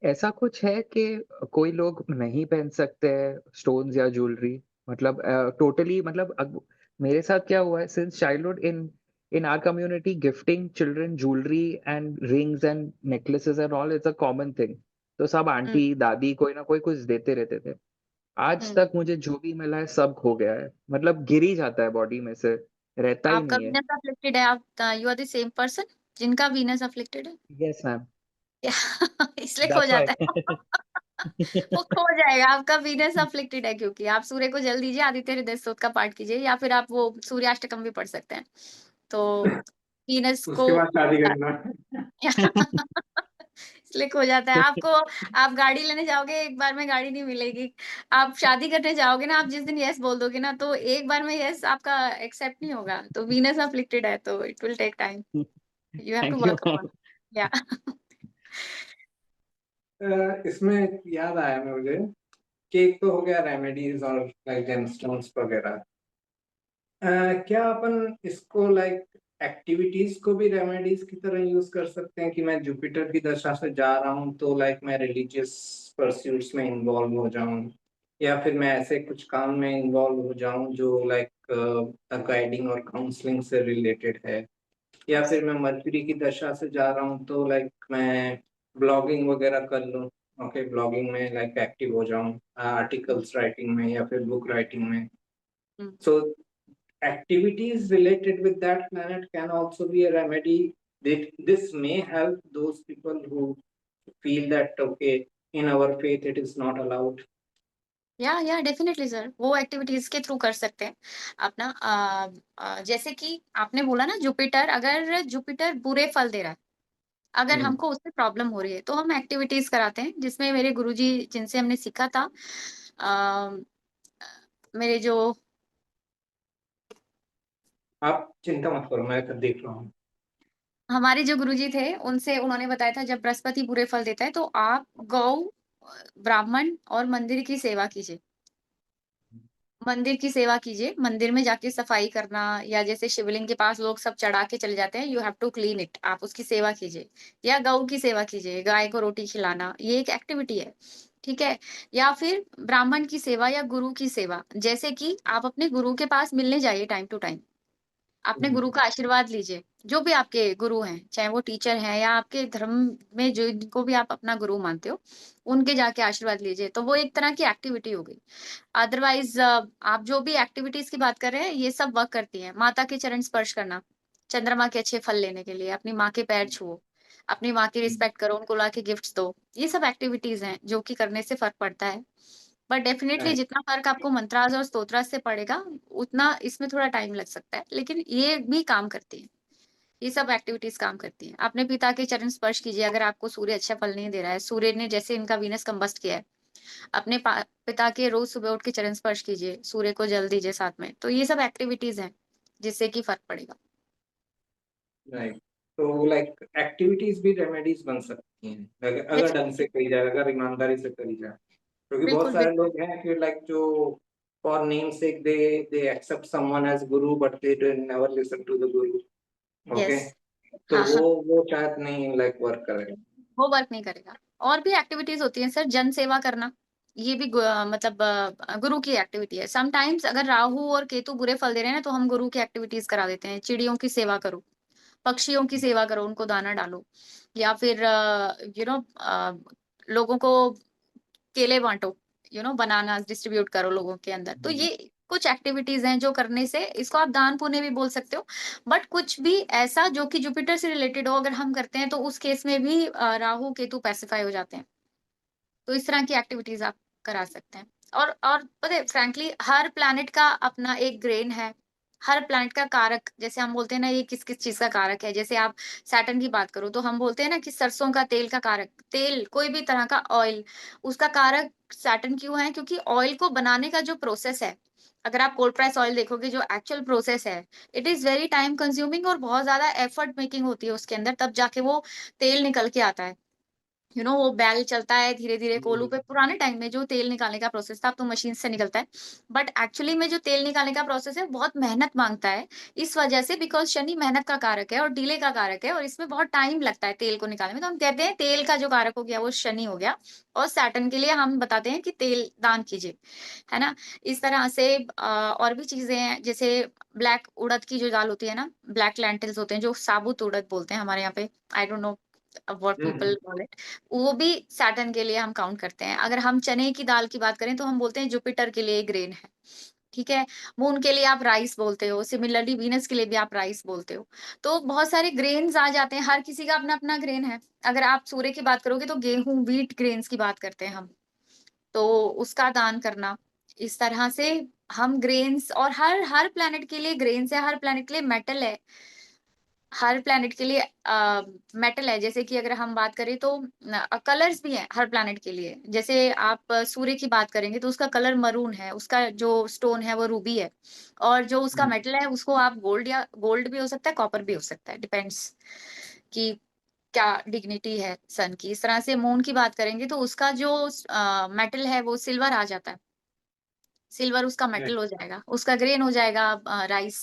ऐसा कुछ है कि कोई लोग नहीं पहन सकते स्टोन्स या ज्वेलरी, मतलब टोटली, मतलब मेरे साथ क्या हुआ है, since childhood in our community gifting children jewellery and rings and necklaces and all is a common thing. तो सब आंटी दादी कोई ना कोई कुछ देते रहते थे। आज तक मुझे जो भी मिला है सब खो गया है, मतलब गिर ही जाता है बॉडी में से, रहता ही आपका नहीं है। वीनस अफ्लिक्टेड है, आप you are the same person जिनका वीनस अफ्लिक्टेड है। यस मैम, इसलिए खो दैट्स जाता व्हाई। है। वो खो जाएगा, आपका वीनस अफ्लिक्टेड है, क्योंकि आप सूर्य को जल दीजिए, आदित्य हृदय स्तोत्र का पाठ कीजिए, या फिर आप वो सूर्याष्टकम भी पढ़ सकते हैं। तो वीनस को उसके बाद शादी करना। स्लिक हो जाता है आपको। आप गाड़ी लेने जाओगे, एक बार में गाड़ी नहीं मिलेगी। आप शादी करने जाओगे ना, आप जिस दिन यस बोल दोगे ना, तो एक बार में यस आपका एक्सेप्ट नहीं होगा। तो वीनस अफ्लिक्टेड है तो it will take time, you have to thank you work ma'am. Upon. या इसमें याद आया मुझे कि एक तो हो गया रेमेडीज और लाइक जेमस्टोन्स वगैरह। क्या अपन इसको लाइक एक्टिविटीज को भी रेमेडीज की तरह यूज कर सकते हैं कि मैं जुपिटर की दशा से जा रहा हूँ तो लाइक मैं रिलीजियस परस्यूट्स में इन्वॉल्व हो जाऊं, या फिर मैं ऐसे कुछ काम में इन्वॉल्व हो जाऊं जो लाइक गाइडिंग और काउंसलिंग से रिलेटेड है, या फिर मैं मर्क्यूरी की दशा से जा रहा हूँ तो लाइक मैं ब्लॉगिंग वगैरह कर लूँ। ओके, ब्लॉगिंग में लाइक एक्टिव हो जाऊँ, आर्टिकल्स राइटिंग में या फिर बुक राइटिंग में। सो activities related with that planet can also be a remedy. This may help those people who feel that okay, in our faith it is not allowed. या definitely sir, वो activities के through कर सकते हैं अपना। जैसे कि आपने बोला ना, जुपिटर, अगर जुपिटर बुरे फल दे रहा है, अगर हमको उससे प्रॉब्लम हो रही है, तो हम एक्टिविटीज कराते हैं, जिसमें मेरे गुरुजी जिनसे हमने सीखा था, अ, मेरे जो आप चिंता मत करो, मैं कर देख रहा हूँ। हमारे जो गुरुजी थे, उनसे उन्होंने बताया था, जब बृहस्पति बुरे फल देता है तो आप गौ, ब्राह्मण और मंदिर की सेवा कीजिए। मंदिर की सेवा कीजिए, मंदिर में जाके सफाई करना, या जैसे शिवलिंग के पास लोग सब चढ़ा के चले जाते हैं, you have to clean it, आप उसकी सेवा कीजिए। या गौ की सेवा कीजिए, गाय को रोटी खिलाना, ये एक एक्टिविटी है, ठीक है। या फिर ब्राह्मण की सेवा या गुरु की सेवा, जैसे कि आप अपने गुरु के पास मिलने जाइए टाइम टू टाइम, अपने गुरु का आशीर्वाद लीजिए। जो भी आपके गुरु हैं, चाहे वो टीचर हैं या आपके धर्म में जो जिनको भी आप अपना गुरु मानते हो, उनके जाके आशीर्वाद लीजिए। तो वो एक तरह की एक्टिविटी हो गई। अदरवाइज आप जो भी एक्टिविटीज की बात कर रहे हैं, ये सब वर्क करती है। माता के चरण स्पर्श करना, चंद्रमा के अच्छे फल लेने के लिए, अपनी माँ के पैर छुओ, अपनी माँ की रिस्पेक्ट करो, उनको ला के गिफ्ट दो, ये सब एक्टिविटीज हैं जो कि करने से फर्क पड़ता है। बट डेफिनेटली जितना फर्क आपको मंत्रास और स्तोत्रास से पड़ेगा, उतना इसमें थोड़ा टाइम लग सकता है, लेकिन ये भी काम करती है। ये सब एक्टिविटीज काम करती हैं। अपने पिता के चरण स्पर्श कीजिए, अगर आपको सूर्य अच्छा फल नहीं दे रहा है, सूर्य ने जैसे इनका वीनस कंबस्ट किया है, अपने पिता के रोज सुबह उठ के चरण स्पर्श कीजिए, सूर्य को जल दीजिए साथ में। तो ये सब एक्टिविटीज हैं जिससे कि फर्क पड़ेगा। राइट, तो लाइक एक्टिविटीज भी रेमेडीज बन सकती हैं अगर अगर ढंग से करी जाए, अगर ईमानदारी से करी जाए, क्योंकि बहुत बिल्कुल सारे बिल्कुल। लोग हैं कि लाइक जो for namesake they accept someone as guru but they never listen to the guru. Okay. Yes तो हाँ हाँ वो शायद नहीं लाइक वर्क करेगा. वो वर्क नहीं करेगा। और भी एक्टिविटीज होती हैं सर, जन सेवा करना, ये भी मतलब गुरु की एक्टिविटी है। समटाइम्स अगर राहु और केतु बुरे फल दे रहे हैं ना, तो हम गुरु की एक्टिविटीज करा देते हैं। चिड़ियों की सेवा करो, पक्षियों की सेवा करो, उनको दाना डालो, या फिर लोगों को केले बांटो, बनाना डिस्ट्रीब्यूट करो लोगों के अंदर। तो ये कुछ एक्टिविटीज हैं जो करने से, इसको आप दान पुण्य भी बोल सकते हो। बट कुछ भी ऐसा जो कि जुपिटर से रिलेटेड हो, अगर हम करते हैं तो उस केस में भी राहु केतु पैसिफाई हो जाते हैं। तो इस तरह की एक्टिविटीज आप करा सकते हैं। और पता है फ्रैंकली हर प्लैनेट का अपना एक ग्रेन है, हर प्लैनेट का कारक, जैसे हम बोलते हैं ना ये किस किस चीज का कारक है। जैसे आप सैटर्न की बात करो तो हम बोलते हैं ना कि सरसों का तेल का कारक, तेल कोई भी तरह का ऑयल, उसका कारक सैटर्न क्यों है? क्योंकि ऑयल को बनाने का जो प्रोसेस है, अगर आप कोल्ड प्रेस ऑयल देखोगे, जो एक्चुअल प्रोसेस है, it is very time consuming और बहुत ज्यादा एफर्ट मेकिंग होती है उसके अंदर, तब जाके वो तेल निकल के आता है। वो बैल चलता है धीरे धीरे कोलू पे। पुराने टाइम में जो तेल निकालने का प्रोसेस था, अब तो मशीन से निकलता है, बट एक्चुअली में जो तेल निकालने का प्रोसेस है बहुत मेहनत मांगता है। इस वजह से, बिकॉज शनि मेहनत का कारक है और डिले का कारक है, और इसमें बहुत टाइम लगता है तेल को निकालने में। तो हम कहते हैं तेल का जो कारक हो गया वो शनि हो गया, और सैटर्न के लिए हम बताते हैं कि तेल दान कीजिए, है ना। इस तरह से और भी चीजें हैं, जैसे ब्लैक उड़द की जो दाल होती है ना, ब्लैक लेंटिल्स होते हैं जो साबुत उड़द बोलते हैं हमारे यहाँ पे, I don't know what people call it, वो भी सैटर्न के लिए हम काउंट करते हैं। अगर हम चने की दाल की बात करें तो हम बोलते हैं जुपिटर के लिए ग्रेन है, ठीक है। मून के लिए आप राइस बोलते हो, सिमिलरली वीनस के लिए भी आप राइस बोलते हो। तो बहुत सारे ग्रेन्स आ जाते हैं, हर किसी का अपना अपना ग्रेन है। अगर आप सूर्य की बात करोगे तो गेहूं, व्हीट ग्रेन्स की बात करते हैं हम, तो उसका दान करना। इस तरह से हम ग्रेन्स, और हर हर प्लेनेट के लिए ग्रेन्स है, हर प्लेनेट के लिए मेटल है, हर प्लैनेट के लिए मेटल है। जैसे कि अगर हम बात करें तो कलर्स भी हैं हर प्लैनेट के लिए। जैसे आप सूर्य की बात करेंगे तो उसका कलर मरून है, उसका जो स्टोन है वो रूबी है, और जो उसका मेटल है उसको आप गोल्ड, या गोल्ड भी हो सकता है, कॉपर भी हो सकता है, डिपेंड्स कि क्या डिग्निटी है सन की। इस तरह से मून की बात करेंगे तो उसका जो मेटल है वो सिल्वर आ जाता है, सिल्वर उसका मेटल हो जाएगा, उसका ग्रेन हो जाएगा राइस,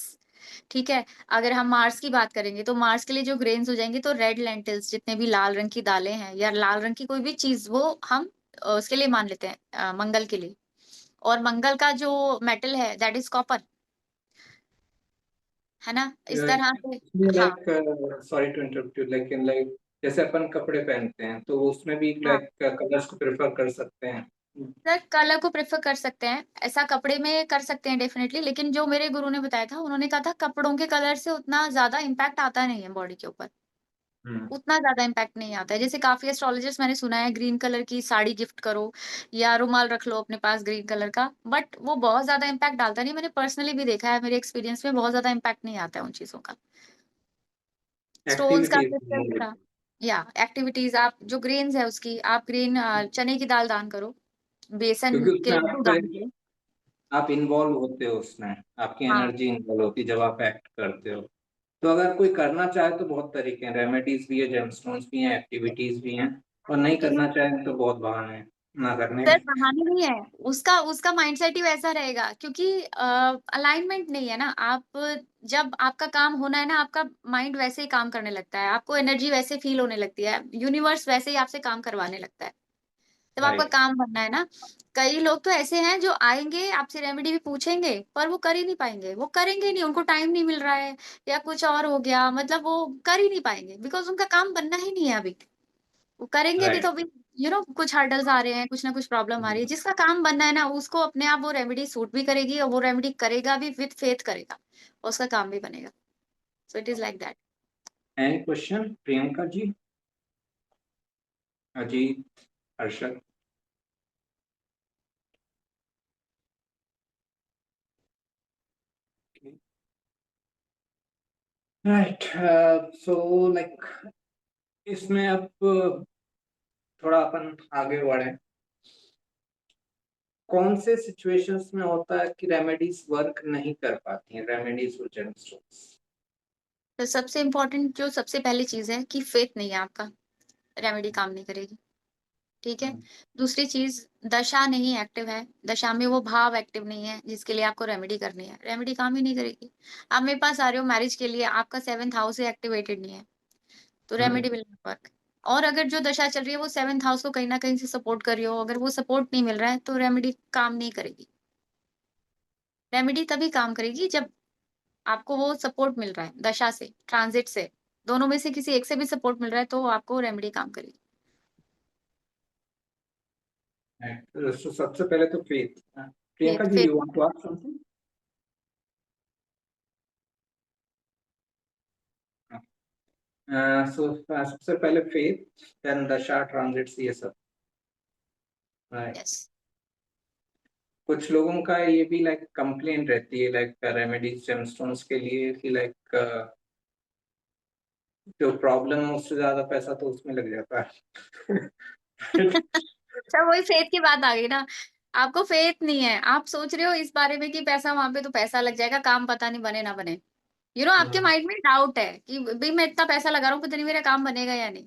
ठीक है। अगर हम मार्स की बात करेंगे तो मार्स के लिए जो ग्रेन्स हो जाएंगे तो रेड लेंटिल्स, जितने भी लाल रंग की दालें हैं या लाल रंग की कोई भी चीज, वो हम उसके लिए मान लेते हैं, मंगल के लिए। और मंगल का जो मेटल है दैट इज कॉपर, है ना। इस तरह से हाँ like sorry to interrupt you, लेकिन लाइक जैसे अपन कपड़े पहनते हैं तो उसमें भी हाँ लाइक कलर्स को प्रेफर कर सकते हैं. सर, कलर को प्रेफर कर सकते हैं, ऐसा कपड़े में कर सकते हैं डेफिनेटली। लेकिन जो मेरे गुरु ने बताया था, उन्होंने कहा था कपड़ों के कलर से उतना ज्यादा इम्पैक्ट आता नहीं है बॉडी के ऊपर, उतना ज्यादा इम्पैक्ट नहीं आता है। जैसे काफी एस्ट्रोलॉजर्स मैंने सुना है ग्रीन कलर की साड़ी गिफ्ट करो या रुमाल रख लो अपने पास ग्रीन कलर का, बट वो बहुत ज्यादा इम्पैक्ट डालता नहीं। मैंने पर्सनली भी देखा है, मेरे एक्सपीरियंस में बहुत ज्यादा इम्पैक्ट नहीं आता है उन चीजों का। स्टोन्स का एक्टिविटीज. या एक्टिविटीज, आप जो ग्रेन्स है उसकी, आप ग्रीन चने की दाल दान करो, बेसन क्योंकि के उसमें लड्डू दान करो। आप इन्वॉल्व होते हो उसमें, आपकी हाँ एनर्जी इन्वॉल्व होती है जब आप एक्ट करते हो. तो अगर कोई करना चाहे तो बहुत तरीके हैं, रेमेडीज भी है, जेमस्टोन्स भी हैं, एक्टिविटीज भी हैं. और नहीं करना चाहे तो बहुत बहाने हैं ना करने सर के. बहाने नहीं है, उसका उसका माइंडसेट ही वैसा रहेगा, क्योंकि अलाइनमेंट नहीं है ना। आप जब आपका काम होना है ना, आपका माइंड वैसे ही काम करने लगता है, आपको एनर्जी वैसे फील होने लगती है, यूनिवर्स वैसे ही आपसे काम करवाने लगता है जब आपका राइट. काम बनना है ना। कई लोग तो ऐसे हैं जो आएंगे आपसे रेमेडी भी पूछेंगे, पर वो कर ही नहीं पाएंगे, वो करेंगे नहीं, उनको टाइम नहीं मिल रहा है, या कुछ और हो गया, मतलब वो कर ही नहीं पाएंगे, बिकॉज उनका काम बनना ही नहीं है अभी। वो करेंगे भी राइट. तो भी कुछ हर्डल्स आ रहे हैं, कुछ ना कुछ प्रॉब्लम आ रही है। जिसका काम बनना है ना, उसको अपने आप वो रेमेडी सूट भी करेगी, और वो रेमेडी करेगा भी विथ फेथ करेगा, और उसका काम भी बनेगा। So it is like that. Any question Priyanka ji, Ajit, Harshad? Right. So like इसमें अब थोड़ा अपन आगे बढ़े. कौन से सिचुएशंस में होता है कि रेमेडीज वर्क नहीं कर पाती हैं, रेमेडीज और जेमस्टोन्स? तो सबसे इम्पोर्टेंट जो सबसे पहली चीज है कि फेथ नहीं है आपका, रेमेडी काम नहीं करेगी, ठीक है। दूसरी चीज, दशा नहीं एक्टिव है, दशा में वो भाव एक्टिव नहीं है जिसके लिए आपको रेमेडी करनी है, रेमेडी काम ही नहीं करेगी। आप मेरे पास आ रहे हो मैरिज के लिए, आपका 7th हाउस ही एक्टिवेटेड नहीं है, तो रेमेडी विल नॉट वर्क। और अगर जो दशा चल रही है वो 7th हाउस को कहीं ना कहीं से सपोर्ट कर रही हो, अगर वो सपोर्ट नहीं मिल रहा है तो रेमेडी काम नहीं करेगी। रेमेडी तभी काम करेगी जब आपको वो सपोर्ट मिल रहा है दशा से, ट्रांजिट से, दोनों में से किसी एक से भी सपोर्ट मिल रहा है तो आपको रेमेडी काम करेगी। So सबसे पहले तो फेथ। प्रियंका जी, फिर you want to ask something? So सबसे पहले फेथ, देन दशा, ट्रांजिट्स, ये सब। Right. यस, कुछ लोगों का ये भी लाइक कंप्लेन रहती है लाइक रेमेडीज जेमस्टोन्स के लिए कि लाइक जो प्रॉब्लम है उससे ज्यादा पैसा तो उसमें लग जाता है। अच्छा वही फेथ की बात आ गई ना। आपको फेथ नहीं है, आप सोच रहे हो इस बारे में कि पैसा वहां पे तो पैसा लग जाएगा, काम पता नहीं बने ना बने। आपके माइंड में डाउट है कि भाई मैं इतना पैसा लगा रहा हूँ, पता नहीं मेरा काम बनेगा या नहीं,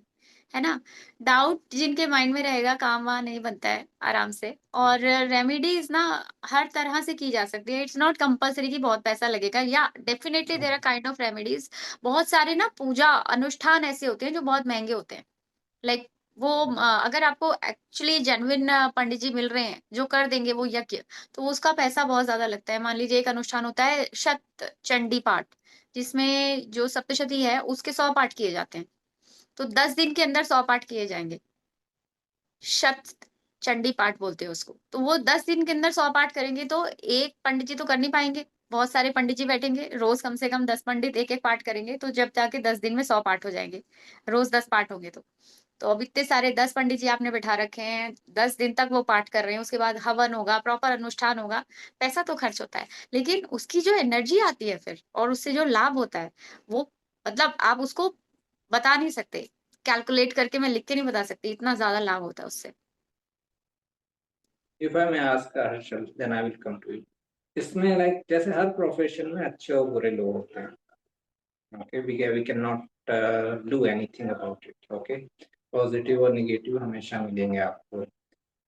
है ना। डाउट जिनके माइंड में रहेगा, काम वहां नहीं बनता है आराम से। और रेमेडीज ना हर तरह से की जा सकती है, इट्स नॉट कंपल्सरी कि बहुत पैसा लगेगा, या definitely there are kind of remedies. बहुत सारे ना पूजा अनुष्ठान ऐसे होते हैं जो बहुत महंगे होते हैं। लाइक वो अगर आपको एक्चुअली जेन्युइन पंडित जी मिल रहे हैं जो कर देंगे वो यज्ञ, तो उसका पैसा बहुत ज्यादा लगता है। मान लीजिए एक अनुष्ठान होता है शत चंडी पाठ, जिसमें जो सप्तशती है उसके 100 पाठ किए जाते हैं। तो 10 दिन के अंदर 100 पाठ किए जाएंगे, शत चंडी पाठ बोलते हैं उसको। तो वो 10 दिन के अंदर 100 पाठ करेंगे, तो एक पंडित जी तो कर नहीं पाएंगे, बहुत सारे पंडित जी बैठेंगे, रोज कम से कम 10 पंडित एक एक पाठ करेंगे, तो जब जाके 10 दिन में 100 पाठ हो जाएंगे, रोज 10 पाठ होंगे। तो अब इतने सारे 10 पंडित जी आपने बैठा रखे हैं, 10 दिन तक वो पाठ कर रहे हैं, उसके बाद हवन होगा, प्रॉपर अनुष्ठान होगा, पैसा तो खर्च होता है, लेकिन उसकी जो एनर्जी आती है फिर और उससे जो लाभ होता है, वो मतलब आप उसको बता नहीं सकते, कैलकुलेट करके मैं लिख के नहीं बता सकती, इतना ज्यादा लाभ होता है उससे। If I may ask Harshal, then I will come to you. इसमें लाइक जैसे हर प्रोफेशन में अच्छे और बुरे लोग होते हैं। Okay, we cannot do anything about it. Okay, positive और निगेटिव हमेशा मिलेंगे आपको।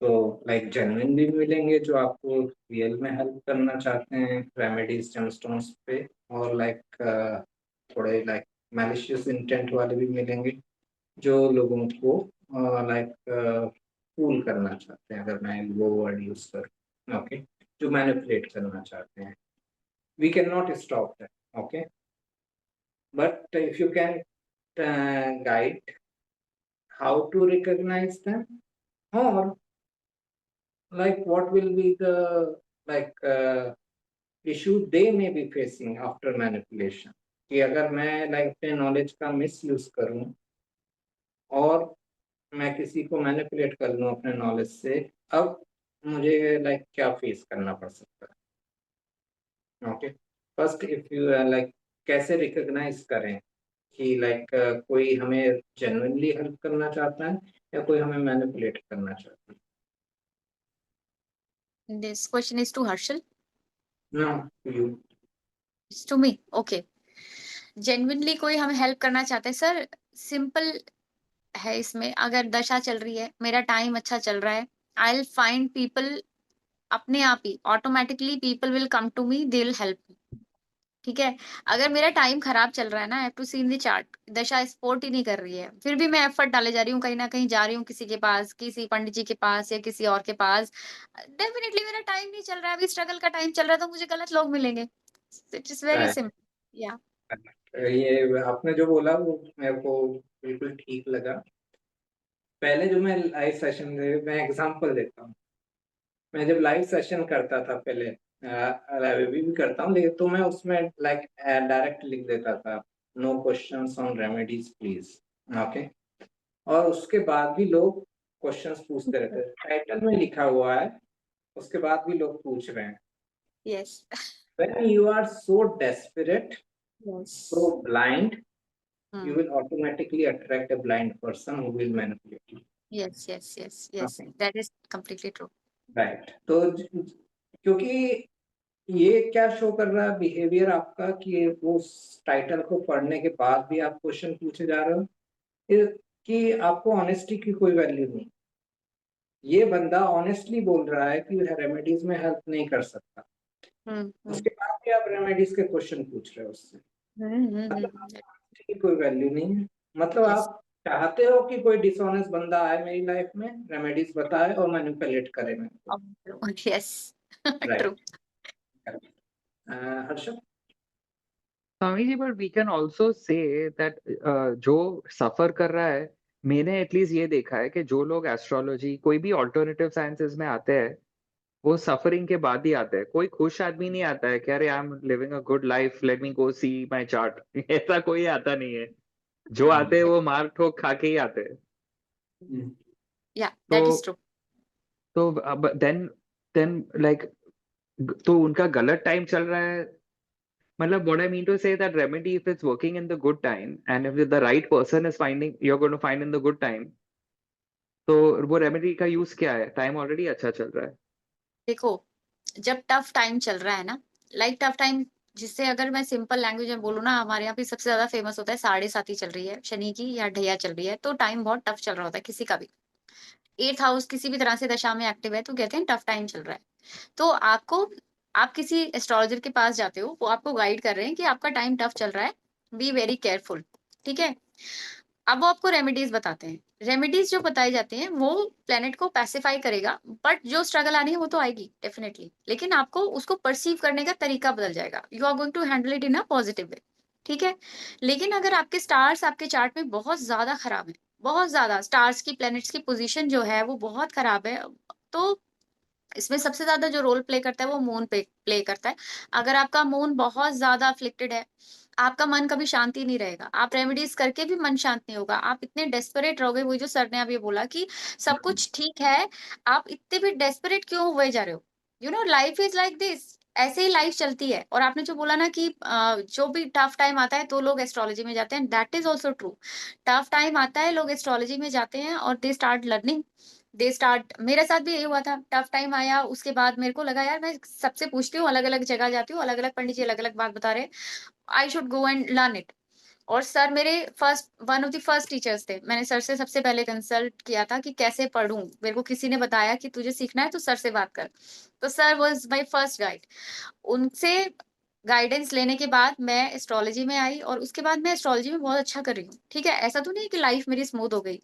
तो लाइक जेन्युइन भी मिलेंगे जो आपको रियल में हेल्प करना चाहते हैं रेमेडीज जेमस्टोन्स पे, और लाइक थोड़े लाइक मैलिशियस इंटेंट वाले भी मिलेंगे जो लोगों को लाइक फूल करना चाहते हैं, अगर मैं वो वर्ड यूज करूँ। ओके, जो मैनिपुलेट करना चाहते हैं। We can not stop that. Okay, but if you can guide how to recognize them, or like what will be the like issue they may be facing after manipulation, कि अगर मैं like अपने knowledge का miss use करूं और मैं किसी को मैनिपुलेट कर लूं अपने नॉलेज से, अब मुझे लाइक क्या फेस करना पड़ सकता है। Okay, first if you like कैसे रिकॉग्नाइज करें कि लाइक कोई हमें जेन्युइनली हेल्प करना चाहता है या कोई हमें मैनिपुलेट करना चाहता this question is to Harshal. है। No, you. It's to me, okay. Genuinely कोई हमें हेल्प करना चाहता है सर, सिंपल है इसमें। अगर दशा चल रही है, मेरा टाइम अच्छा चल रहा है, आई विल फाइंड पीपल, अपने आप ही automatically people will come to me, they will help me. ठीक है। अगर मेरा टाइम खराब चल रहा है ना, I have to see in the chart, dasha support ही नहीं कर रही है, फिर भी मैं एफर्ट डाले जा रही हूँ, कहीं ना कहीं जा रही हूँ किसी के पास, किसी पंडित जी के पास या किसी और के पास, डेफिनेटली मेरा टाइम नहीं चल रहा है, अभी स्ट्रगल का टाइम चल रहा है, तो मुझे गलत लोग मिलेंगे। It is very Right. Simple. या ये आपने जो बोला वो मेरे को बिल्कुल ठीक लगा। पहले जो मैं लाइव सेशन मैं एग्जांपल देता हूँ। मैं जब लाइव सेशन करता था पहले, लाइव भी करता हूँ, लेकिन तो मैं उसमें लाइक डायरेक्ट लिख देता था, no questions on remedies please. Okay, और उसके बाद भी लोग क्वेश्चंस पूछते रहते थे, टाइटल में लिखा हुआ है, उसके बाद भी लोग पूछ रहे हैं। Yes, When you are so desperate, yes, so blind, you will automatically attract a blind person who will manipulate you. Yes, yes, yes, yes, that is completely true. Right. तो क्योंकि ये क्या शो कर रहा है बिहेवियर आपका कि वो टाइटल को पढ़ने के बाद भी आप क्वेश्चन पूछे जा रहे हो, कि आपको ऑनेस्टी की कोई वैल्यू नहीं। ये बंदा ऑनेस्टली बोल रहा है कि रेमेडीज में हेल्प नहीं कर सकता, उसके बाद भी आप रेमेडीज के क्वेश्चन पूछ रहे हो उससे, की कोई वैल्यू नहीं है। मतलब यस आप चाहते हो कि कोई डिसऑनेस्ट बंदा आए मेरी लाइफ में, रेमेडीज बताए और मैनिपुलेट करे मेरे को, yes true right? Harshad? Swami ji, but we can also say that जो सफर कर रहा है, मैंने एटलीस्ट ये देखा है कि जो लोग एस्ट्रोलॉजी कोई भी ऑल्टरनेटिव साइंसेस में आते हैं, वो सफरिंग के बाद ही आता है। कोई खुश आदमी नहीं आता है कि अरे I am living a good life, let me go see my chart. ऐसा कोई आता नहीं है। जो आते हैं वो मार ठोक खा के ही आते हैं। या तो दैट इज ट्रू तो अब देन लाइक, तो उनका गलत टाइम चल रहा है। मतलब what I mean to say that remedy, if it's working in the good time and if the right person is finding, you're going to find in the good time, तो वो remedy का use क्या है? Time already अच्छा चल रहा है। देखो जब टफ टाइम चल रहा है ना, लाइक टफ टाइम, जिससे अगर मैं सिंपल लैंग्वेज में बोलूँ ना, हमारे यहाँ पे सबसे ज्यादा फेमस होता है साढ़े साती चल रही है शनि की या ढैया चल रही है, तो टाइम बहुत टफ चल रहा होता है किसी का भी। 8th हाउस किसी भी तरह से दशा में एक्टिव है तो कहते हैं टफ टाइम चल रहा है। तो आपको, आप किसी एस्ट्रोलॉजर के पास जाते हो, वो आपको गाइड कर रहे हैं कि आपका टाइम टफ चल रहा है, बी वेरी केयरफुल, ठीक है। अब वो आपको रेमेडीज बताते हैं, रेमेडीज जो बताई जाती हैं वो प्लेनेट को पैसिफाई करेगा, बट जो स्ट्रगल आनी है वो तो आएगी डेफिनेटली, लेकिन आपको उसको परसीव करने का तरीका बदल जाएगा, you are going to handle it in a positive way, ठीक है। लेकिन अगर आपके स्टार्स आपके चार्ट में बहुत ज्यादा खराब है, बहुत ज्यादा स्टार्स की, प्लैनेट्स की पोजीशन जो है वो बहुत खराब है, तो इसमें सबसे ज्यादा जो रोल प्ले करता है वो मून पे प्ले करता है। अगर आपका मून बहुत ज्यादा अफ्लिक्टेड है, आपका मन कभी शांति नहीं रहेगा, आप रेमेडीज करके भी मन शांत नहीं होगा, आप इतने डेस्परेट रहोगे, वही जो सर ने अभी बोला कि सब कुछ ठीक है, आप इतने भी डेस्परेट क्यों हुए जा रहे हो, you know life is like this, ऐसे ही लाइफ चलती है। और आपने जो बोला ना कि जो भी टफ टाइम आता है तो लोग एस्ट्रोलॉजी में जाते हैं, that is also true. Tough time आता है, लोग एस्ट्रोलॉजी में जाते हैं और they start learning, they start, मेरे साथ भी यही हुआ था, टफ टाइम आया, उसके बाद मेरे को लगा यार मैं सबसे पूछती हूँ, अलग अलग जगह जाती हूँ, अलग अलग पंडित जी अलग अलग बात बता रहे हैं, I should go and learn it. और सर मेरे first, one of the first teachers थे, मैंने सर से सबसे पहले कंसल्ट किया था कि कैसे पढ़ूं, मेरे को किसी ने बताया कि तुझे सीखना है तो सर से बात कर, तो sir was my first guide. उनसे गाइडेंस लेने के बाद मैं एस्ट्रोलॉजी में आई और उसके बाद मैं एस्ट्रोलॉजी में बहुत अच्छा कर रही हूँ, ठीक है। ऐसा तो नहीं कि लाइफ मेरी स्मूथ हो गई,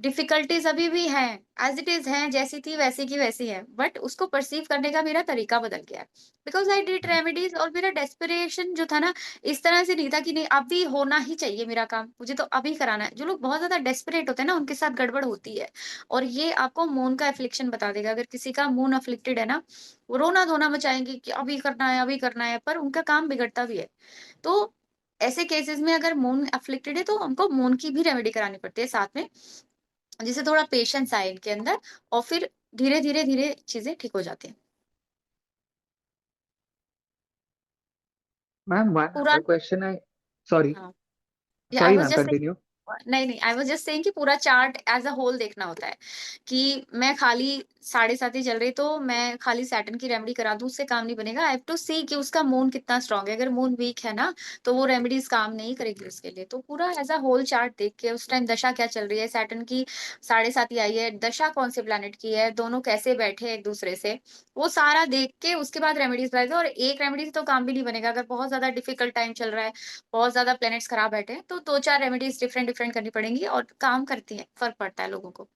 डिफिकल्टीज अभी भी हैं, एज इट इज हैं, जैसी थी वैसी की वैसी है, बट उसको परसीव करने का मेरा तरीका बदल गया है, बिकॉज आई डिड रेमेडीज। और मेरा डेस्परेशन जो था ना, इस तरह से नहीं था कि नहीं अभी होना ही चाहिए मेरा काम, मुझे तो अभी कराना है। जो लोग बहुत ज्यादा डेस्परेट होते हैं ना, उनके साथ गड़बड़ होती है। और ये आपको मून का एफ्लिक्शन बता देगा, अगर किसी का मून अफ्लिक्टेड है ना, वो रोना धोना मचाएंगे कि अभी करना है अभी करना है, पर उनका काम बिगड़ता भी है। तो ऐसे केसेस में अगर मून अफ्लिक्टेड है तो हमको मून की भी रेमेडी करानी पड़ती है साथ में, जिससे थोड़ा पेशेंस आए इनके अंदर, और फिर धीरे धीरे धीरे चीजें ठीक हो जाती हैं। मैम, वन पूरा, अदर क्वेश्चन है। सॉरी, हाँ, आई sorry was ma'am, just, continue. नहीं नहीं, आई वाज जस्ट सेइंग कि पूरा चार्ट एज अ होल देखना होता है, कि मैं खाली साढ़े सात ही चल रही तो मैं खाली सैटर्न की रेमेडी करा दूं, उससे काम नहीं बनेगा। आई हैव टू सी कि उसका मून कितना स्ट्रांग है, अगर मून वीक है ना तो वो रेमेडीज काम नहीं करेगी उसके लिए। तो पूरा एज अ होल चार्ट देख के, उस टाइम दशा क्या चल रही है, सैटर्न की साढ़े सात ही आई है, दशा कौन से प्लैनेट की है, दोनों कैसे बैठे हैं एक दूसरे से, वो सारा देख के उसके बाद रेमेडीज बताएगा। और एक रेमेडी से तो काम भी नहीं बनेगा, अगर बहुत ज्यादा डिफिकल्ट टाइम चल रहा है, बहुत ज्यादा प्लैनेट्स खराब बैठे हैं, तो दो चार रेमेडीज डिफरेंट डिफरेंट करनी पड़ेंगी और काम करती हैं, फर्क पड़ता है लोगों को।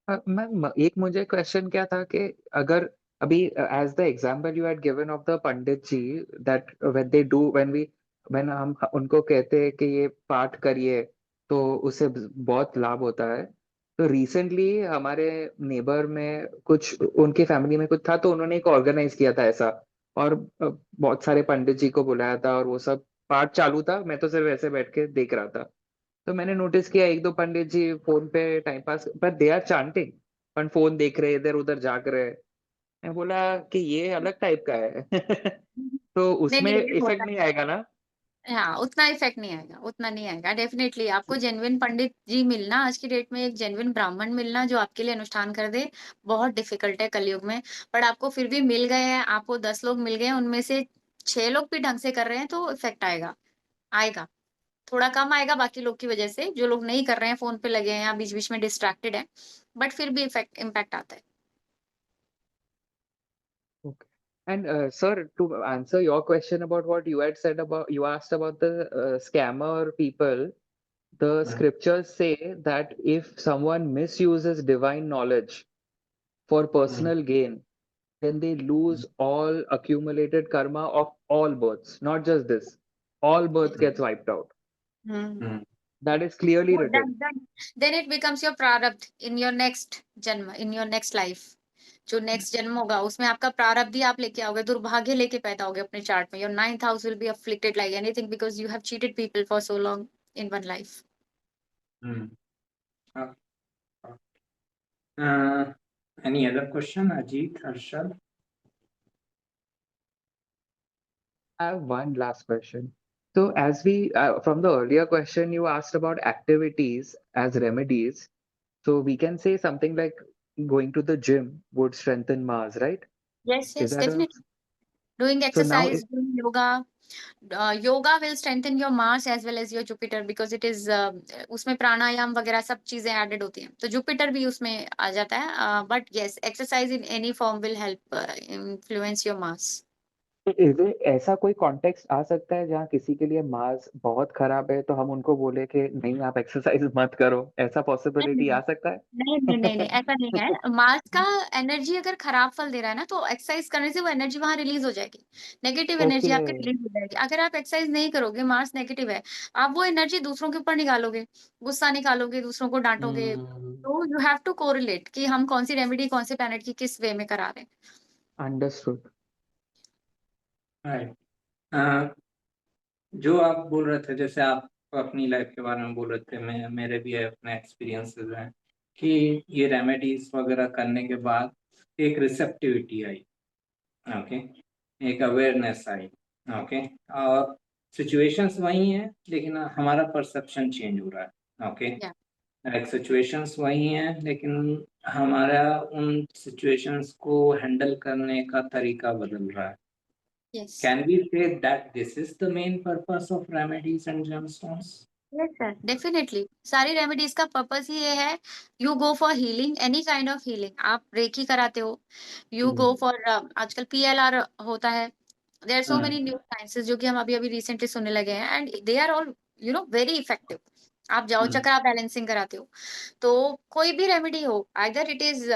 मैम, एक मुझे क्वेश्चन क्या था कि अगर अभी as the example you had given of the pandit ji, that when they do, when हम उनको कहते हैं कि ये पाठ करिए तो उससे बहुत लाभ होता है। तो रिसेंटली हमारे नेबर में कुछ, उनके फैमिली में कुछ था, तो उन्होंने एक ऑर्गेनाइज किया था ऐसा, और बहुत सारे पंडित जी को बुलाया था और वो सब पाठ चालू था, मैं तो सिर्फ ऐसे बैठ के देख रहा था। तो मैंने नोटिस किया एक दो पंडित जी फोन पे टाइम पास, पर दे आर चांटिंग, पर फोन देख रहे, इधर उधर झांक रहे। मैं बोला कि ये अलग टाइप का है। तो नहीं उसमें नहीं, ये इफेक्ट होता नहीं आएगा ना? है, हाँ उतना इफेक्ट नहीं आएगा, उतना नहीं आएगा डेफिनेटली। आपको जेन्युइन पंडित जी मिलना, आज की डेट में एक जेन्युइन ब्राह्मण मिलना जो आपके लिए अनुष्ठान कर दे, बहुत डिफिकल्ट है कलयुग में। पर आपको फिर भी मिल गए हैं, आपको 10 लोग मिल गए हैं, उनमें से 6 लोग भी ढंग से कर रहे हैं तो इफेक्ट आएगा, आएगा। थोड़ा कम आएगा बाकी लोग की वजह से, जो लोग नहीं कर रहे हैं, फोन पे लगे हैं या बीच बीच में डिस्ट्रैक्टेड है, बट फिर भी इम्पैक्ट आता है। Okay. And sir, to answer your question about what you had said about, you asked about the scammer people, the scriptures say that if someone misuses divine knowledge for personal gain, then they lose all accumulated karma of all births, not just this. All birth gets wiped out. Hmm That is clearly written. then it becomes your प्रारब्ध in your next जन्म, in your next life। जो next जन्म होगा उसमें आपका प्रारब्ध ही आप लेके आओगे, दुर्भाग्य लेके पैदा होगे अपने चार्ट में। Your 9th house will be afflicted like anything because you have cheated people for so long in one life. Any other question, Ajit, Harshad? I have one last question. So, as we, from the earlier question, you asked about activities as remedies. So, we can say something like going to the gym would strengthen Mars, right? yes Is yes that a, definitely doing so now, exercise, doing yoga, yoga will strengthen your Mars as well as your Jupiter because it is उसमें प्राणायाम वगैरह सब चीजें added होती हैं, तो Jupiter भी उसमें आ जाता है। But yes exercise in any form will help influence your Mars. Is ऐसा कोई कॉन्टेक्स्ट आ सकता है जहाँ किसी के लिए मार्स बहुत खराब है तो हम उनको बोले कि नहीं आप एक्सरसाइज मत करो, ऐसा पॉसिबिलिटी आ सकता है? नहीं ऐसा नहीं है। मार्स का एनर्जी अगर खराब फल दे रहा है ना, तो एक्सरसाइज करने से वो एनर्जी वहां रिलीज हो जाएगी, नेगेटिव एनर्जी ओके, आपके रिलीज हो जाएगी। अगर आप एक्सरसाइज नहीं करोगे, मार्स नेगेटिव है, आप वो एनर्जी दूसरों के ऊपर निकालोगे, गुस्सा निकालोगे, दूसरों को डांटोगे, तो यू हैव टू कोरिलेट कि हम कौन सी रेमेडी कौन से प्लैनेट की किस वे में करा रहे हैं। अंडरस्टूड। Right. जो आप बोल रहे थे, जैसे आप अपनी लाइफ के बारे में बोल रहे थे, मैं मेरे भी अपने एक्सपीरियंसेस हैं कि ये रेमेडीज वगैरह करने के बाद एक रिसेप्टिविटी आई, ओके, एक अवेयरनेस आई, ओके, और सिचुएशंस वही हैं लेकिन हमारा परसेप्शन चेंज हो रहा है, ओके। Yeah. लाइक सिचुएशंस वही हैं लेकिन हमारा उन सिचुएशंस को हैंडल करने का तरीका बदल रहा है। Yes. Can we say that this is the main purpose of remedies and gemstones? Yes, sir. Definitely. सारी रेमेडीज का पर्पस ही ये है, you go for healing, any kind of healing. आप रेकी कराते हो, यू गो फॉर आजकल PLR होता है, there are so many new sciences जो कि हम अभी अभी रिसेंटली सुनने लगे हैं, and they are all very effective. आप जाओ चक्रा बैलेंसिंग कराते हो, तो कोई भी रेमेडी हो, आइदर इट इज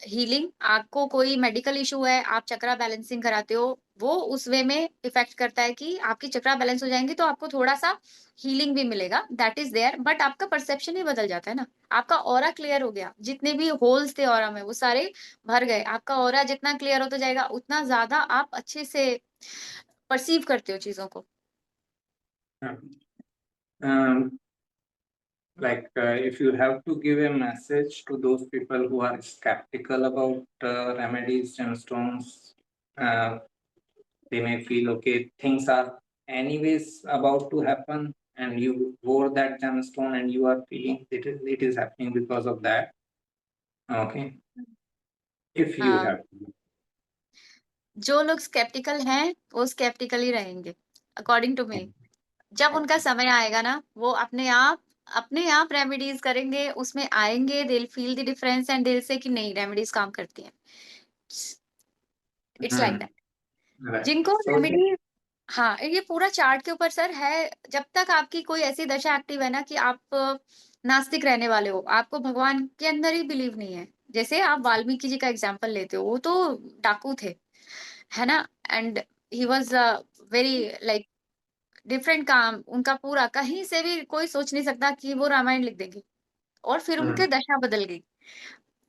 हीलिंग, आपको कोई मेडिकल इशू है, आप चक्रा बैलेंसिंग कराते हो, वो उस वे में इफेक्ट करता है कि आपकी चक्रा बैलेंस हो जाएंगी, तो आपको थोड़ा सा हीलिंग भी मिलेगा, दैट इज देयर। बट आपका परसेप्शन ही बदल जाता है ना, आपका ऑरा क्लियर हो गया, जितने भी होल्स थे ऑरा में वो सारे भर गए। आपका ऑरा जितना क्लियर होता जाएगा उतना ज्यादा आप अच्छे से परसीव करते हो चीजों को। Um, if you have to give a message to those people who are skeptical about remedies, gemstones, they may feel okay, things are anyways about to happen, and you wore that gemstone and you are feeling it is happening because of that. Okay, if you हाँ, have. जो लोग sceptical हैं वो sceptical ही रहेंगे according to मी। जब उनका समय आएगा ना, वो अपने आप रेमेडीज करेंगे, उसमें आएंगे, they feel the difference and दिल से कि नहीं रेमेडीज काम करती हैं। It's like that. Right. जिनको So, रेमेडी, हाँ, ये पूरा चार्ट के ऊपर सर है। जब तक आपकी कोई ऐसी दशा एक्टिव है ना कि आप नास्तिक रहने वाले हो, आपको भगवान के अंदर ही बिलीव नहीं है, जैसे आप वाल्मीकि जी का एग्जाम्पल लेते हो, वो तो डाकू थे, है ना, and he was very like different काम। उनका पूरा कहीं से भी कोई सोच नहीं सकता कि वो रामायण लिख देंगे, और फिर उनके दशा बदल गई।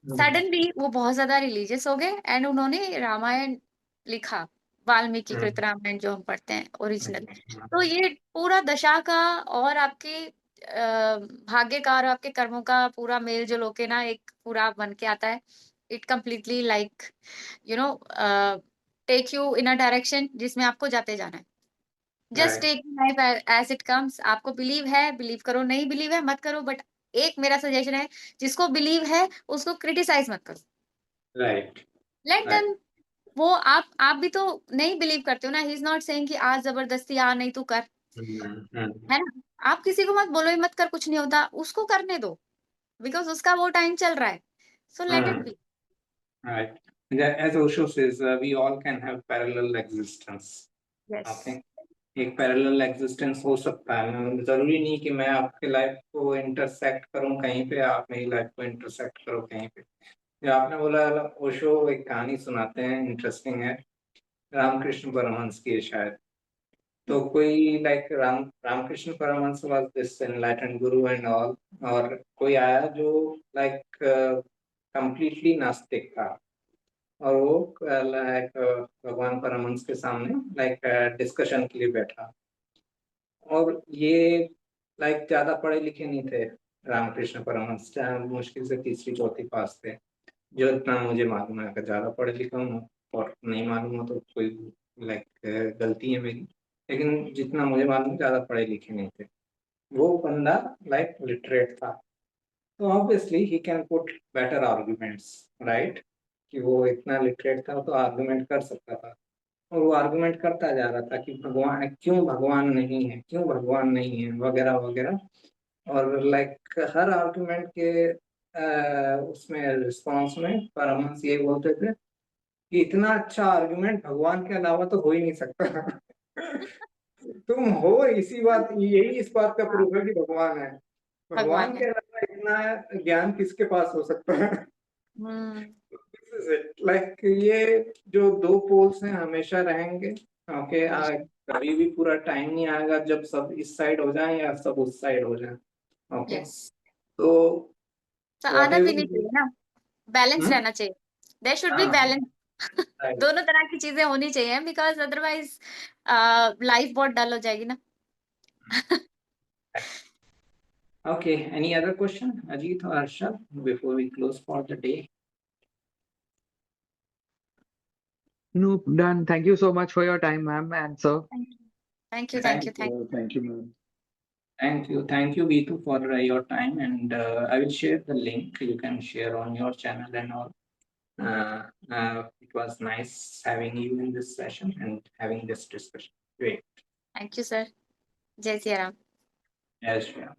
सडनली वो बहुत ज्यादा रिलीजियस हो गए एंड उन्होंने रामायण लिखा, वाल्मीकि कृत रामायण जो हम पढ़ते हैं ओरिजिनल। तो ये पूरा दशा का और आपके भाग्य का और आपके कर्मों का पूरा मेल जो होके ना एक पूरा बन के आता है। It completely like take you in a direction जिसमें आपको जाते जाना है। Just right, take life as it comes. आपको बिलीव है बिलीव करो, नहीं बिलीव है मत करो, बट एक मेरा सजेशन है, जिसको बिलीव है उसको क्रिटिसाइज मत करो, right, लेट right, देम। वो आप भी तो नहीं बिलीव करते हो ना, ही इज नॉट सेइंग कि आज जबरदस्ती आ नहीं तू कर, है ना? आप किसी को मत बोलो ये मत कर, कुछ नहीं होता, उसको करने दो, बिकॉज उसका वो टाइम चल रहा है, so let it be. Right. As Osho says, we all can have parallel existence. Yes, Okay. एक पैरेलल एग्जिस्टेंस हो सकता है, जरूरी नहीं कि मैं आपके लाइफ को इंटरसेक्ट करूं कहीं पे, आप मेरी लाइफ को इंटरसेक्ट करो कहीं पे। जो आपने बोला, ओशो एक कहानी सुनाते हैं, इंटरेस्टिंग है, रामकृष्ण परमहंस की है शायद। तो कोई like Ramakrishna Paramhansa was this enlightened guru and all, और कोई आया जो लाइक कंप्लीटली नास्तिक था, और वो लाइक भगवान परमहंस के सामने लाइक डिस्कशन के लिए बैठा। और ये लाइक ज्यादा पढ़े लिखे नहीं थे रामकृष्ण परमहंस, मुश्किल से तीसरी चौथी पास थे, जो इतना मुझे मालूम है। अगर ज्यादा पढ़े लिखा हूँ और नहीं मालूम हो तो कोई लाइक गलती है मेरी, लेकिन जितना मुझे मालूम ज्यादा पढ़े लिखे नहीं थे। वो बंदा लाइक लिटरेट था, तो obviously he can put better arguments, right? कि वो इतना लिटरेट था तो आर्गुमेंट कर सकता था, और वो आर्गुमेंट करता जा रहा था कि भगवान क्यों, भगवान नहीं है, क्यों भगवान नहीं है, वगैरह वगैरह। और लाइक हर आर्गुमेंट के उसमें रिस्पॉन्स में परमहंस ये बोलते थे कि इतना अच्छा आर्गुमेंट भगवान के अलावा तो हो ही नहीं सकता। तुम हो, इसी बात, यही इस बात का प्रूफ है कि भगवान है। भगवान भगवान के है। अलावा इतना ज्ञान किसके पास हो सकता है? हम्म, लाइक ये जो दो पोल्स हैं हमेशा रहेंगे। ओके, कभी भी पूरा टाइम नहीं आएगा जब सब इस साइड हो जाएं या सब उस साइड हो जाएं। ओके, यस, तो तो व्हाट आना भी एवर, नहीं चाहिए ना, बैलेंस रहना चाहिए, देयर शुड बी हाँ, बैलेंस। राइट। दोनों तरह की चीजें होनी चाहिए, बिकॉज अदरवाइज लाइफ बहुत डल हो जाएगी ना। Okay, any other question, Ajit or Arshad, before we close for the day? No, done. Thank you so much for your time, ma'am and sir. Thank you, Thank Thank you, ma'am. Thank you, Beetu, for your time, and I will share the link. You can share on your channel and all. It was nice having you in this session and having this discussion. Great. Thank you sir, जय Siya Ram. Yes, yeah.